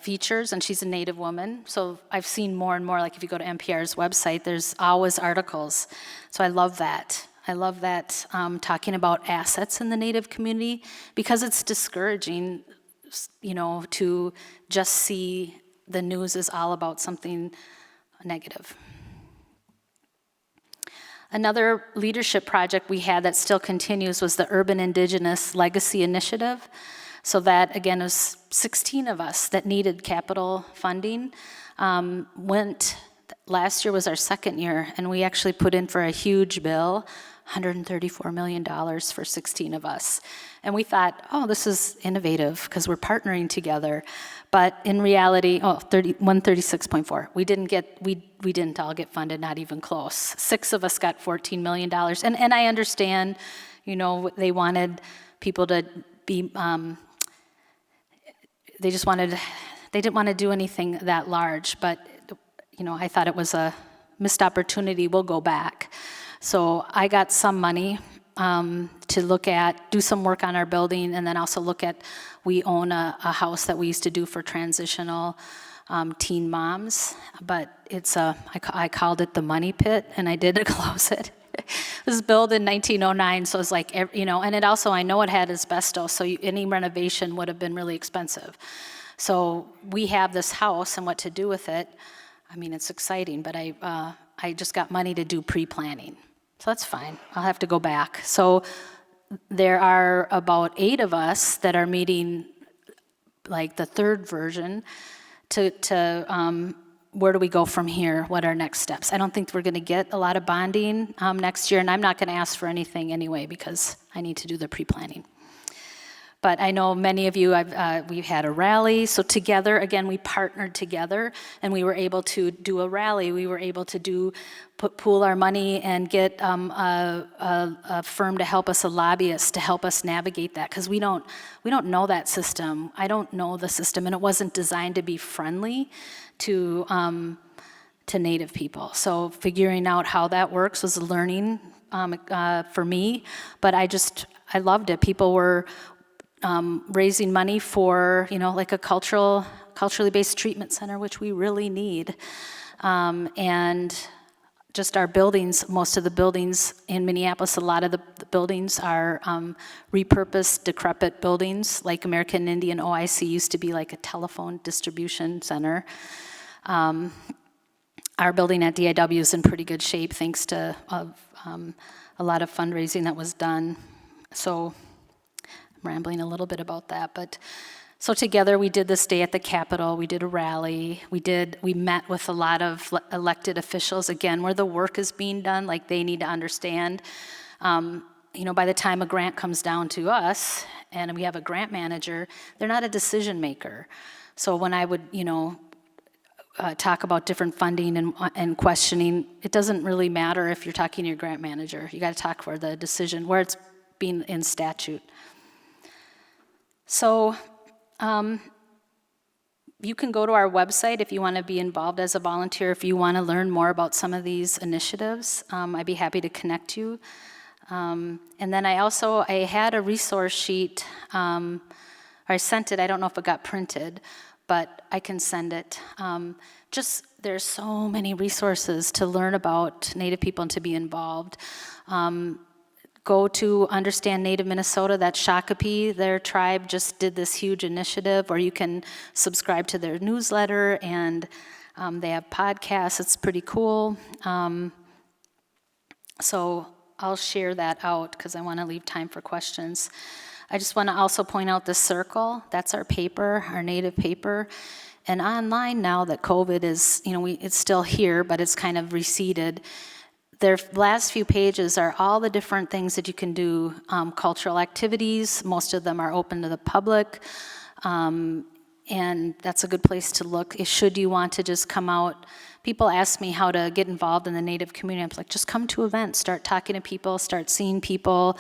features, and she's a Native woman. So I've seen more and more, like if you go to NPR's website, there's always articles. So I love that. Talking about assets in the Native community, because it's discouraging, to just see the news is all about something negative. Another leadership project we had that still continues was the Urban Indigenous Legacy Initiative. So that, again, was 16 of us that needed capital funding. Last year was our second year, and we actually put in for a huge bill, $134 million for 16 of us. And we thought, oh, this is innovative because we're partnering together. But in reality, 136.4. We didn't all get funded, not even close. 6 of us got $14 million. And I understand, they wanted people to be, they didn't want to do anything that large, but I thought it was a missed opportunity. We'll go back. So I got some money to do some work on our building, and then also we own a house that we used to do for transitional teen moms, but I called it the money pit, and I did close it. It was built in 1909, so it's like, and it also, I know it had asbestos, so any renovation would have been really expensive. So we have this house, and what to do with it, it's exciting, but I just got money to do pre-planning. So that's fine. I'll have to go back. So there are about 8 of us that are meeting, like the third version, to where do we go from here? What are next steps? I don't think we're going to get a lot of bonding next year, and I'm not going to ask for anything anyway because I need to do the pre-planning. But I know many of you, we've had a rally. So together, again, we partnered together, and we were able to do a rally. We were able to pool our money and get a firm to help us, a lobbyist to help us navigate that, because we don't know that system. I don't know the system, and it wasn't designed to be friendly to Native people. So figuring out how that works was a learning for me. But I loved it. People were raising money for, like a culturally based treatment center, which we really need. And just our buildings, most of the buildings in Minneapolis, a lot of the buildings are repurposed, decrepit buildings, like American Indian OIC used to be like a telephone distribution center. Our building at DIW is in pretty good shape thanks to a lot of fundraising that was done. So rambling a little bit about that, but so together we did this day at the Capitol, we did a rally, we met with a lot of elected officials, again, where the work is being done, like they need to understand, by the time a grant comes down to us, and we have a grant manager, they're not a decision maker. So when I would, talk about different funding and questioning, it doesn't really matter if you're talking to your grant manager. You got to talk for the decision, where it's being in statute. So you can go to our website if you want to be involved as a volunteer, if you want to learn more about some of these initiatives. I'd be happy to connect you. And then I had a resource sheet, or I sent it, I don't know if it got printed, but I can send it. There's so many resources to learn about Native people and to be involved. Go to Understand Native Minnesota, that's Shakopee, their tribe just did this huge initiative, or you can subscribe to their newsletter, and they have podcasts, it's pretty cool. So I'll share that out because I want to leave time for questions. I just want to also point out the circle, that's our paper, our Native paper. And online now that COVID is, it's still here, but it's kind of receded. Their last few pages are all the different things that you can do, cultural activities. Most of them are open to the public, and that's a good place to look. Should you want to just come out, people ask me how to get involved in the Native community. I'm like, just come to events, start talking to people, start seeing people.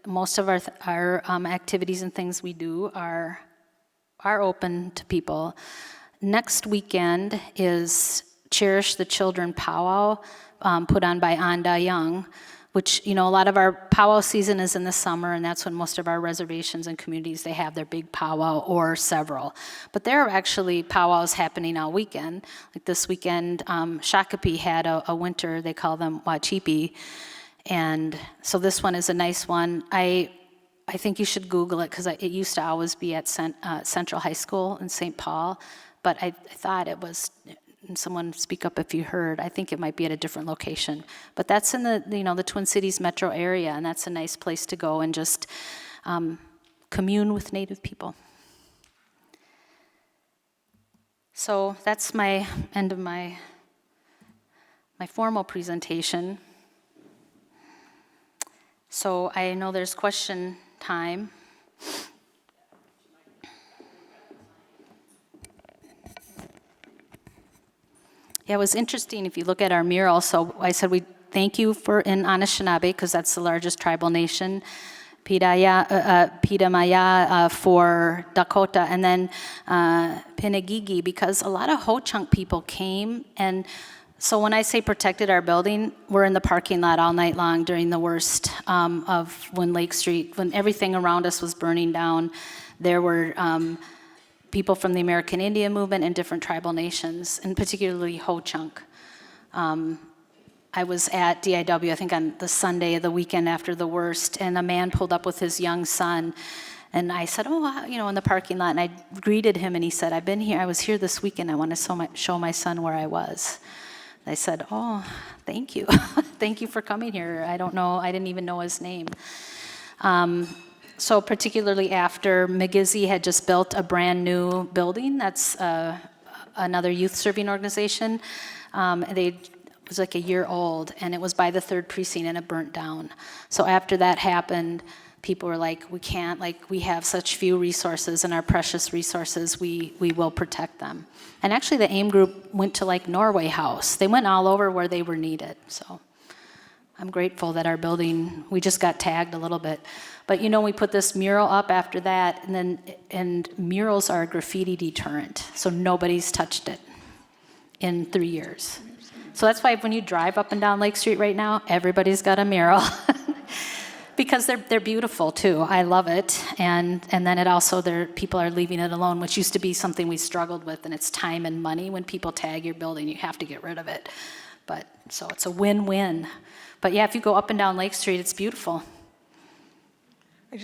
Most of our activities and things we do are open to people. Next weekend is Cherish the Children Powwow, put on by Anda Young, which, a lot of our powwow season is in the summer, and that's when most of our reservations and communities, they have their big powwow or several. But there are actually powwows happening all weekend. Like this weekend, Shakopee had a winter, they call them Wachipi, and so this one is a nice one. I think you should Google it, because it used to always be at Central High School in St. Paul, but I thought it was someone speak up if you heard. I think it might be at a different location. But that's in the Twin Cities metro area, and that's a nice place to go and just commune with Native people. So that's my end of my formal presentation. So I know there's question time. Yeah, it was interesting if you look at our mural. So I said we thank you in Anishinaabe, because that's the largest tribal nation, Pidamaya for Dakota, and then Pinagigi, because a lot of Ho-Chunk people came. And so when I say protected our building, we're in the parking lot all night long during the worst of when Lake Street, when everything around us was burning down. There were people from the American Indian movement and different tribal nations, and particularly Ho-Chunk. I was at DIW, I think on the Sunday of the weekend after the worst, and a man pulled up with his young son, and I said, in the parking lot, and I greeted him, and he said, I was here this weekend, I want to show my son where I was. And I said, thank you. Thank you for coming here. I didn't even know his name. So particularly after McGizzy had just built a brand new building, that's another youth serving organization. It was like a year old, and it was by the 3rd precinct, and it burnt down. So after that happened, people were like, we have such few resources, and our precious resources, we will protect them. And actually the AIM group went to Norway House. They went all over where they were needed. So I'm grateful that our building, we just got tagged a little bit. But we put this mural up after that, and murals are a graffiti deterrent, so nobody's touched it in 3 years. So that's why when you drive up and down Lake Street right now, everybody's got a mural. Because they're beautiful too. I love it. And then it also, people are leaving it alone, which used to be something we struggled with, and it's time and money. When people tag your building, you have to get rid of it. So it's a win-win. But yeah, if you go up and down Lake Street, it's beautiful.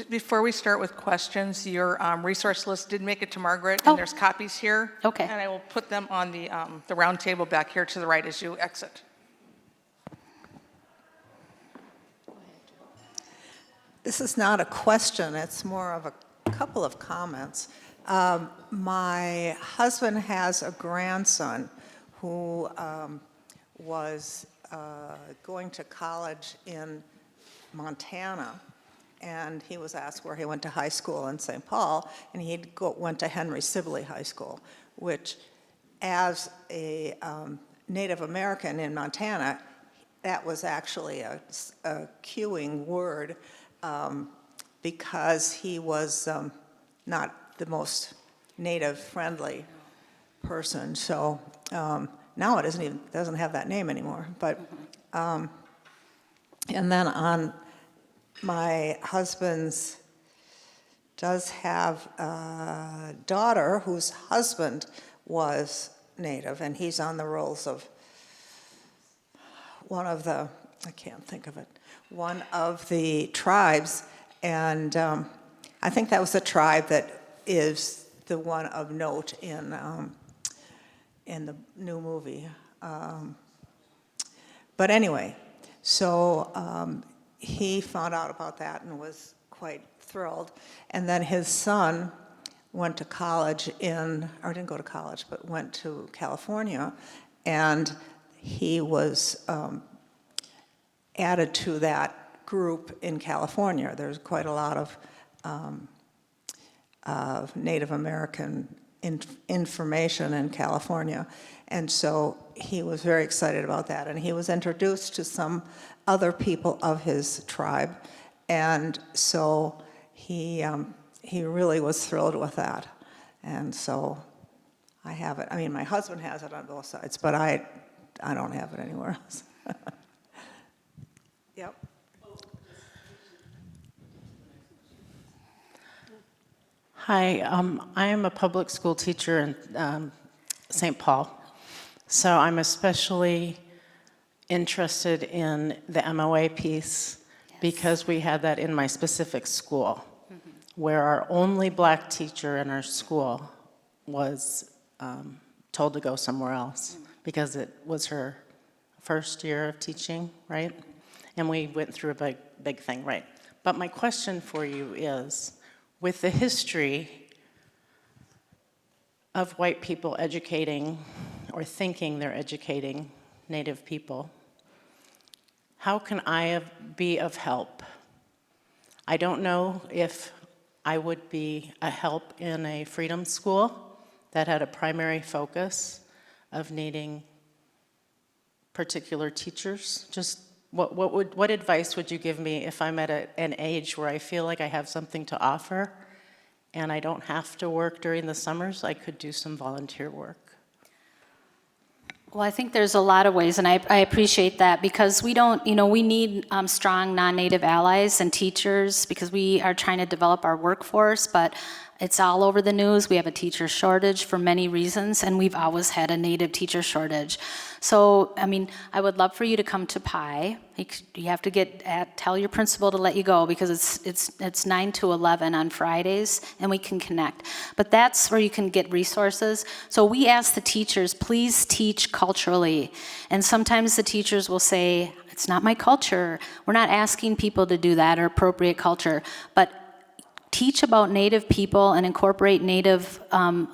Before we start with questions, your resource list did make it to Margaret, and there's copies here. Okay. And I will put them on the round table back here to the right as you exit. This is not a question, it's more of a couple of comments. My husband has a grandson who was going to college in Montana, and he was asked where he went to high school in St. Paul, and he went to Henry Sibley High School, which as a Native American in Montana, that was actually a cueing word because he was not the most Native-friendly person. So now it doesn't have that name anymore. But and then on my husband's does have a daughter whose husband was Native, and he's on the rolls of one of the, I can't think of it, one of the tribes, and I think that was the tribe that is the one of note in the new movie. But anyway, so he found out about that and was quite thrilled. And then his son went to college or didn't go to college, but went to California, and he was added to that group in California. There's quite a lot of Native American information in California, and so he was very excited about that. And he was introduced to some other people of his tribe, and so he really was thrilled with that. And so I have it. I mean, my husband has it on both sides, but I don't have it anywhere else. Yep. Hi, I am a public school teacher in St. Paul, so I'm especially interested in the MOA piece because we had that in my specific school, where our only black teacher in our school was told to go somewhere else because it was her first year of teaching, right? And we went through a big thing, right? But my question for you is, with the history of white people educating or thinking they're educating Native people, how can I be of help? I don't know if I would be a help in a freedom school that had a primary focus of needing particular teachers. Just what advice would you give me if I'm at an age where I feel like I have something to offer and I don't have to work during the summers? I could do some volunteer work. Well, I think there's a lot of ways, and I appreciate that, because we don't, we need strong non-Native allies and teachers, because we are trying to develop our workforce, but it's all over the news. We have a teacher shortage for many reasons, and we've always had a Native teacher shortage. So, I would love for you to come to PI. You have to tell your principal to let you go, because it's 9 to 11 on Fridays, and we can connect. But that's where you can get resources. So we ask the teachers, please teach culturally. And sometimes the teachers will say, it's not my culture. We're not asking people to do that or appropriate culture, but teach about Native people and incorporate Native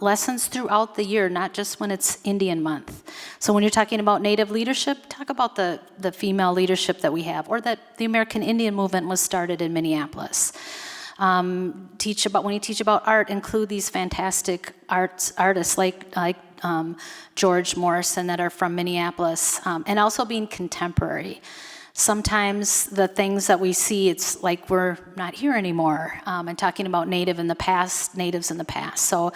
lessons throughout the year, not just when it's Indian Month. So when you're talking about Native leadership, talk about the female leadership that we have, or that the American Indian movement was started in Minneapolis. When you teach about art, include these fantastic artists like George Morrison that are from Minneapolis, and also being contemporary. Sometimes the things that we see, it's like we're not here anymore, and talking about natives in the past. So,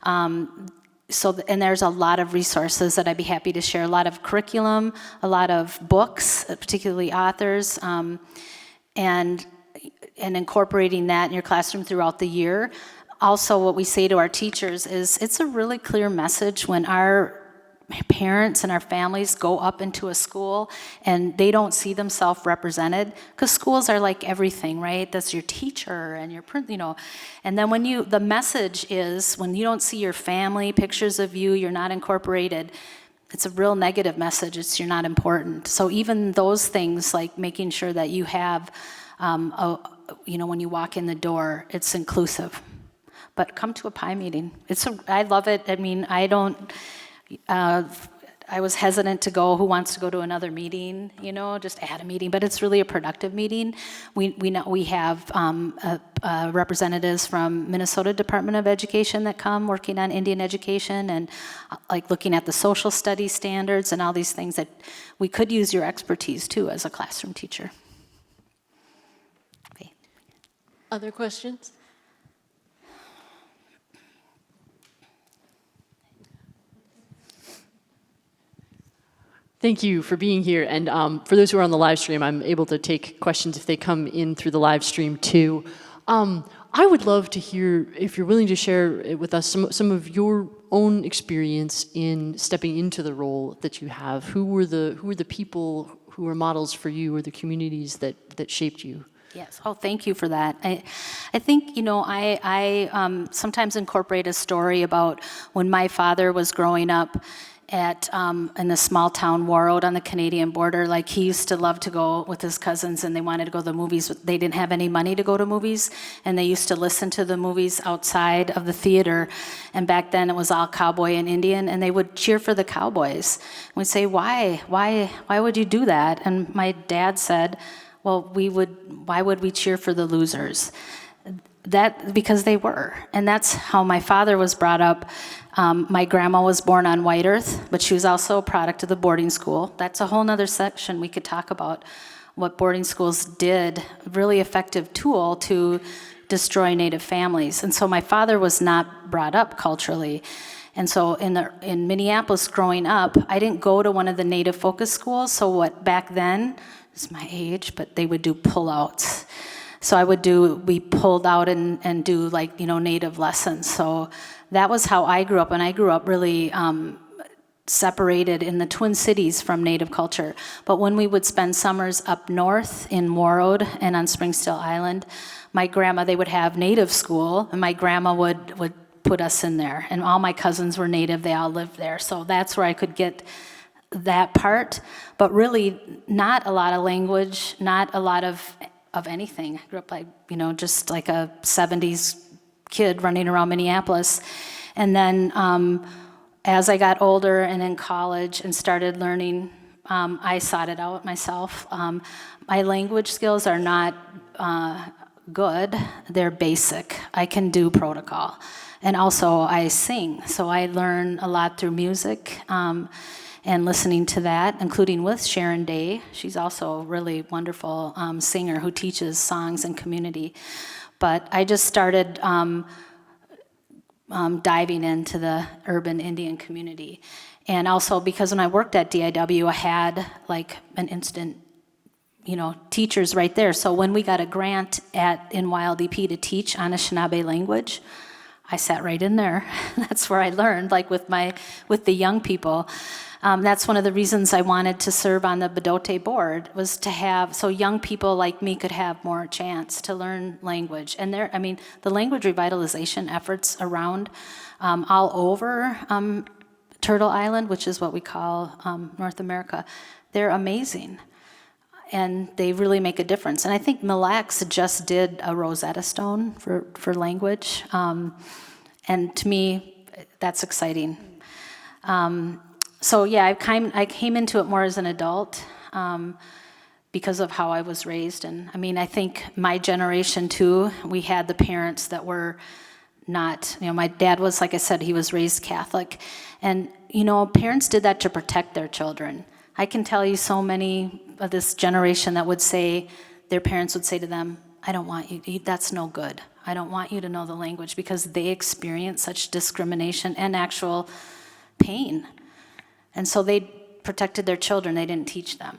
and there's a lot of resources that I'd be happy to share, a lot of curriculum, a lot of books, particularly authors, and incorporating that in your classroom throughout the year. Also, what we say to our teachers is, it's a really clear message when our parents and our families go up into a school and they don't see themselves represented, because schools are like everything, right? That's your teacher and your, and then the message is, when you don't see your family, pictures of you, you're not incorporated, it's a real negative message. It's you're not important. So even those things, like making sure that you have, when you walk in the door, it's inclusive. But come to a PI meeting. I love it. I was hesitant to go. Who wants to go to another meeting? Just add a meeting, but it's really a productive meeting. We have representatives from Minnesota Department of Education that come working on Indian education and like looking at the social studies standards and all these things that we could use your expertise too as a classroom teacher. Okay. Other questions? Thank you for being here. And for those who are on the live stream, I'm able to take questions if they come in through the live stream too. I would love to hear, if you're willing to share with us, some of your own experience in stepping into the role that you have. Who were the people who were models for you, or the communities that shaped you? Yes. Oh, thank you for that. I think, I sometimes incorporate a story about when my father was growing up in the small town Warroad on the Canadian border. Like, he used to love to go with his cousins, and they wanted to go to the movies. They didn't have any money to go to movies, and they used to listen to the movies outside of the theater. And back then it was all cowboy and Indian, and they would cheer for the cowboys. And we'd say, why would you do that? And my dad said, well, why would we cheer for the losers? Because they were. And that's how my father was brought up. My grandma was born on White Earth, but she was also a product of the boarding school. That's a whole nother section we could talk about, what boarding schools did, a really effective tool to destroy Native families. And so my father was not brought up culturally. And so in Minneapolis growing up, I didn't go to one of the Native focus schools. So what back then, it's my age, but they would do pullouts. So we pulled out and do Native lessons. So that was how I grew up, and I grew up really separated in the Twin Cities from Native culture. But when we would spend summers up north in Warroad and on Springstill Island, they would have Native school, and my grandma would put us in there. And all my cousins were Native, they all lived there. So that's where I could get that part, but really not a lot of language, not a lot of anything. I grew up like, just like a 70s kid running around Minneapolis. And then as I got older and in college and started learning, I sought it out myself. My language skills are not good, they're basic. I can do protocol. And also I sing, so I learn a lot through music and listening to that, including with Sharon Day. She's also a really wonderful singer who teaches songs in community. But I just started diving into the urban Indian community. And also because when I worked at DIW, I had like an instant, teachers right there. So when we got a grant in YLDP to teach Anishinaabe language, I sat right in there. That's where I learned, like with the young people. That's one of the reasons I wanted to serve on the Bedote board, was to have, so young people like me could have more chance to learn language. And the language revitalization efforts around all over Turtle Island, which is what we call North America, they're amazing. And they really make a difference. And I think Mille Lacs just did a Rosetta Stone for language. And to me, that's exciting. So yeah, I came into it more as an adult because of how I was raised. And I think my generation too, we had the parents that were not, my dad was, like I said, he was raised Catholic. And, parents did that to protect their children. I can tell you so many of this generation that would say, their parents would say to them, I don't want you, that's no good. I don't want you to know the language, because they experience such discrimination and actual pain. And so they protected their children, they didn't teach them.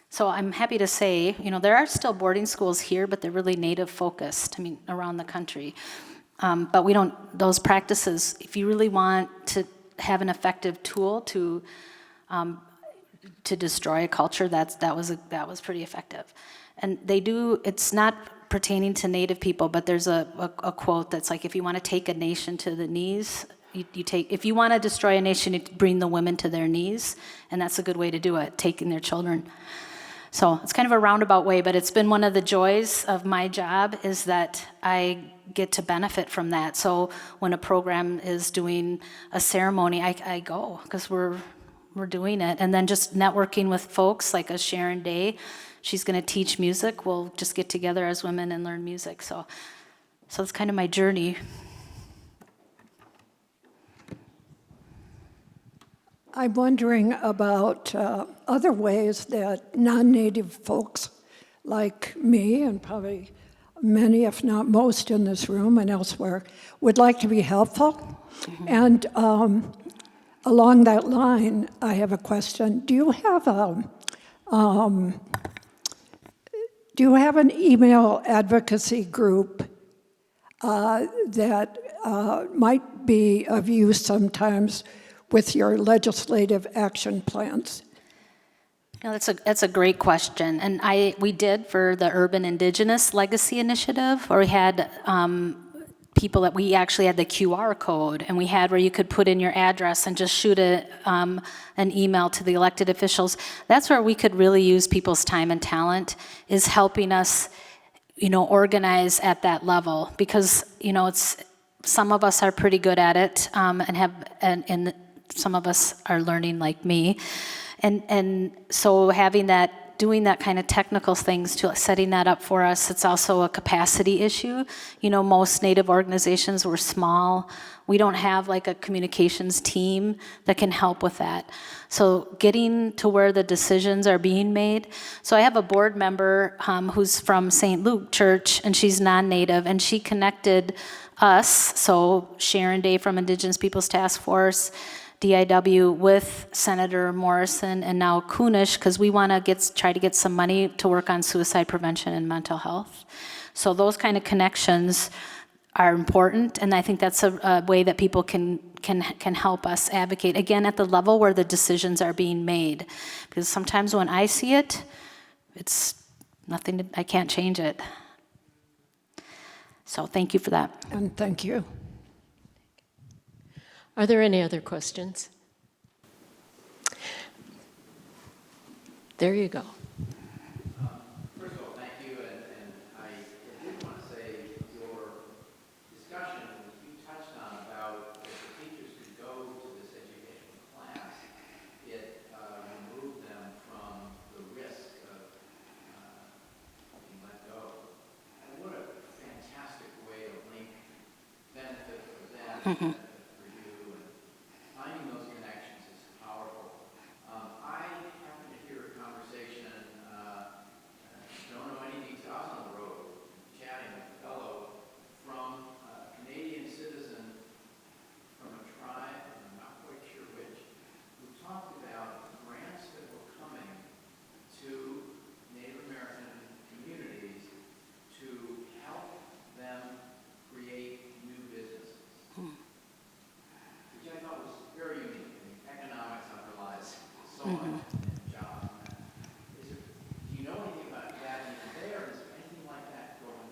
So I'm happy to say, there are still boarding schools here, but they're really Native focused, around the country. But we don't, those practices, if you really want to have an effective tool to destroy a culture, that was pretty effective. And they do, it's not pertaining to Native people, but there's a quote that's like, if you want to take a nation to the knees, if you want to destroy a nation, you bring the women to their knees, and that's a good way to do it, taking their children. So it's kind of a roundabout way, but it's been one of the joys of my job is that I get to benefit from that. So when a program is doing a ceremony, I go, because we're doing it. And then just networking with folks like a Sharon Day, she's going to teach music. We'll just get together as women and learn music. So it's kind of my journey. I'm wondering about other ways that non-Native folks like me, and probably many, if not most in this room and elsewhere, would like to be helpful. Mm-hmm. And along that line, I have a question. Do you have an email advocacy group that might be of use sometimes with your legislative action plans? That's a great question, and we did for the Urban Indigenous Legacy Initiative, where we had people that we actually had the QR code, and we had where you could put in your address and just shoot an email to the elected officials. That's where we could really use people's time and talent, is helping us, organize at that level, because it's some of us are pretty good at it, and some of us are learning like me. And so doing that kind of technical things, to setting that up for us, it's also a capacity issue. Most Native organizations were small. We don't have like a communications team that can help with that. So getting to where the decisions are being made. So I have a board member who's from St. Luke Church, and she's non-Native, and she connected us, so Sharon Day from Indigenous Peoples Task Force, DIW, with Senator Morrison, and now Kunish, because we want to try to get some money to work on suicide prevention and mental health. So those kind of connections are important, and I think that's a way that people can help us advocate, again, at the level where the decisions are being made. Because sometimes when I see it, it's nothing, I can't change it. So thank you for that. And thank you. Are there any other questions? There you go. First of all, thank you, and I did want to say your discussion you touched on about if the teachers could go to this educational class, it removed them from the risk of being let go. And what a fantastic way to link benefit for them, benefit for you, and finding those connections is powerful. I happened to hear a conversation, don't know any details, I was on the road chatting with a fellow from a Canadian citizen from a tribe, I'm not quite sure which, who talked about grants that were coming to Native American communities to help them create new businesses, which I thought was very unique. I mean, economics underlies so much in jobs. Do you know anything about that even there? Is there anything like that going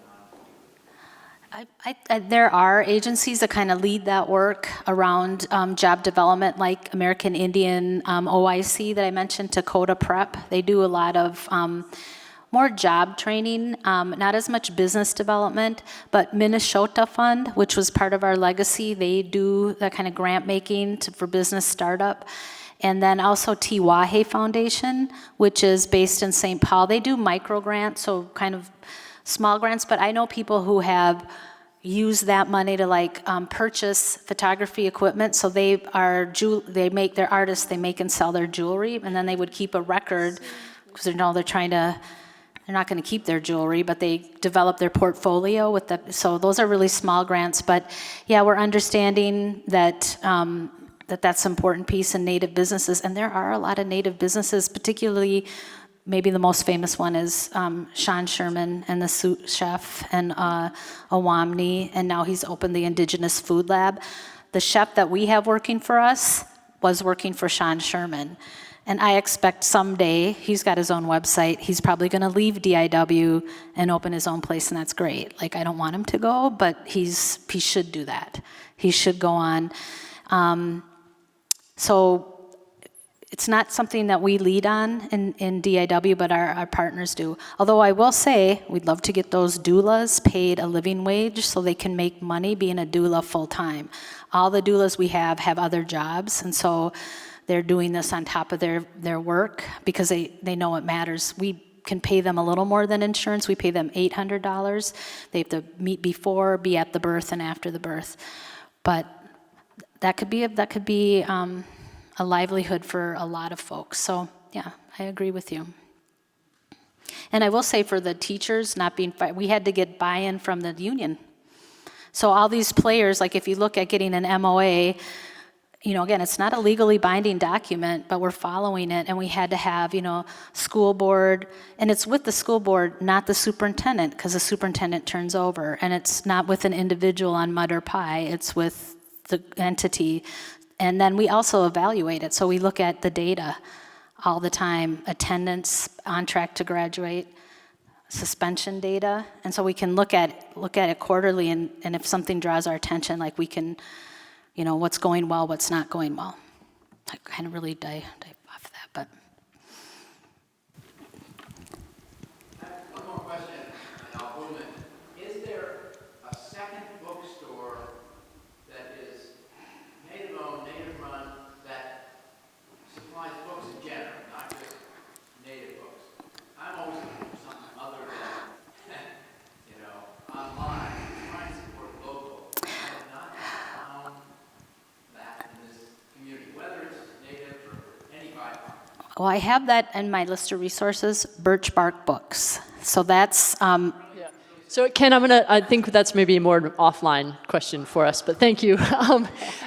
on? There are agencies that kind of lead that work around job development, like American Indian OIC that I mentioned, Dakota Prep. They do a lot of more job training, not as much business development, but Minnesota Fund, which was part of our legacy, they do that kind of grant making for business startup. And then also Tiwahe Foundation, which is based in St. Paul. They do micro grants, so kind of small grants, but I know people who have used that money to purchase photography equipment. So they're artists, they make and sell their jewelry, and then they would keep a record because they're not going to keep their jewelry, but they develop their portfolio with so those are really small grants. But yeah, we're understanding that that's an important piece in Native businesses, and there are a lot of Native businesses, particularly maybe the most famous one is Sean Sherman and the Sous Chef and Awamni, and now he's opened the Indigenous Food Lab. The chef that we have working for us was working for Sean Sherman. And I expect someday, he's got his own website, he's probably going to leave DIW and open his own place, and that's great. I don't want him to go, but he should do that. He should go on. So it's not something that we lead on in DIW, but our partners do. Although I will say, we'd love to get those doulas paid a living wage so they can make money being a doula full-time. All the doulas we have other jobs, and so they're doing this on top of their work because they know it matters. We can pay them a little more than insurance. We pay them $800. They have to meet before, be at the birth, and after the birth. But that could be a livelihood for a lot of folks. So yeah, I agree with you. And I will say for the teachers not being fired, we had to get buy-in from the union. So all these players, if you look at getting an MOA, again, it's not a legally binding document, but we're following it, and we had to have, school board, and it's with the school board, not the superintendent, because the superintendent turns over, and it's not with an individual on mud or pie, it's with the entity. And then we also evaluate it, so we look at the data all the time, attendance, on track to graduate, suspension data, and so we can look at it quarterly, and if something draws our attention, we can, what's going well, what's not going well. I kind of really dive off that, but. One more question, and I'll boom it. Is there a second bookstore that is Native-owned, Native-run, that supplies books in general, not just Native books? I'm always looking for something other than, online, trying to support local. I have not found that in this community, whether it's Native or anybody. Well, I have that in my list of resources, Birch Bark Books. So that's. So Ken, I think that's maybe a more offline question for us, but thank you.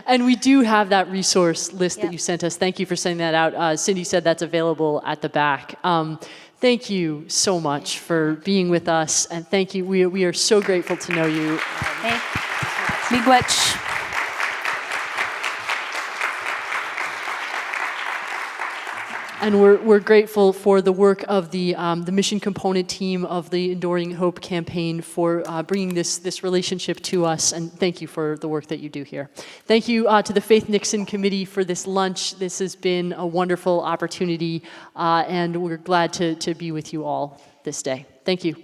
And we do have that resource list that you sent us. Thank you for sending that out. Cindy said that's available at the back. Thank you so much for being with us, and thank you. We are so grateful to know you. Hey, miigwech. And we're grateful for the work of the mission component team of the Enduring Hope campaign for bringing this relationship to us, and thank you for the work that you do here. Thank you to the Faith Nixon Committee for this lunch. This has been a wonderful opportunity, and we're glad to be with you all this day. Thank you.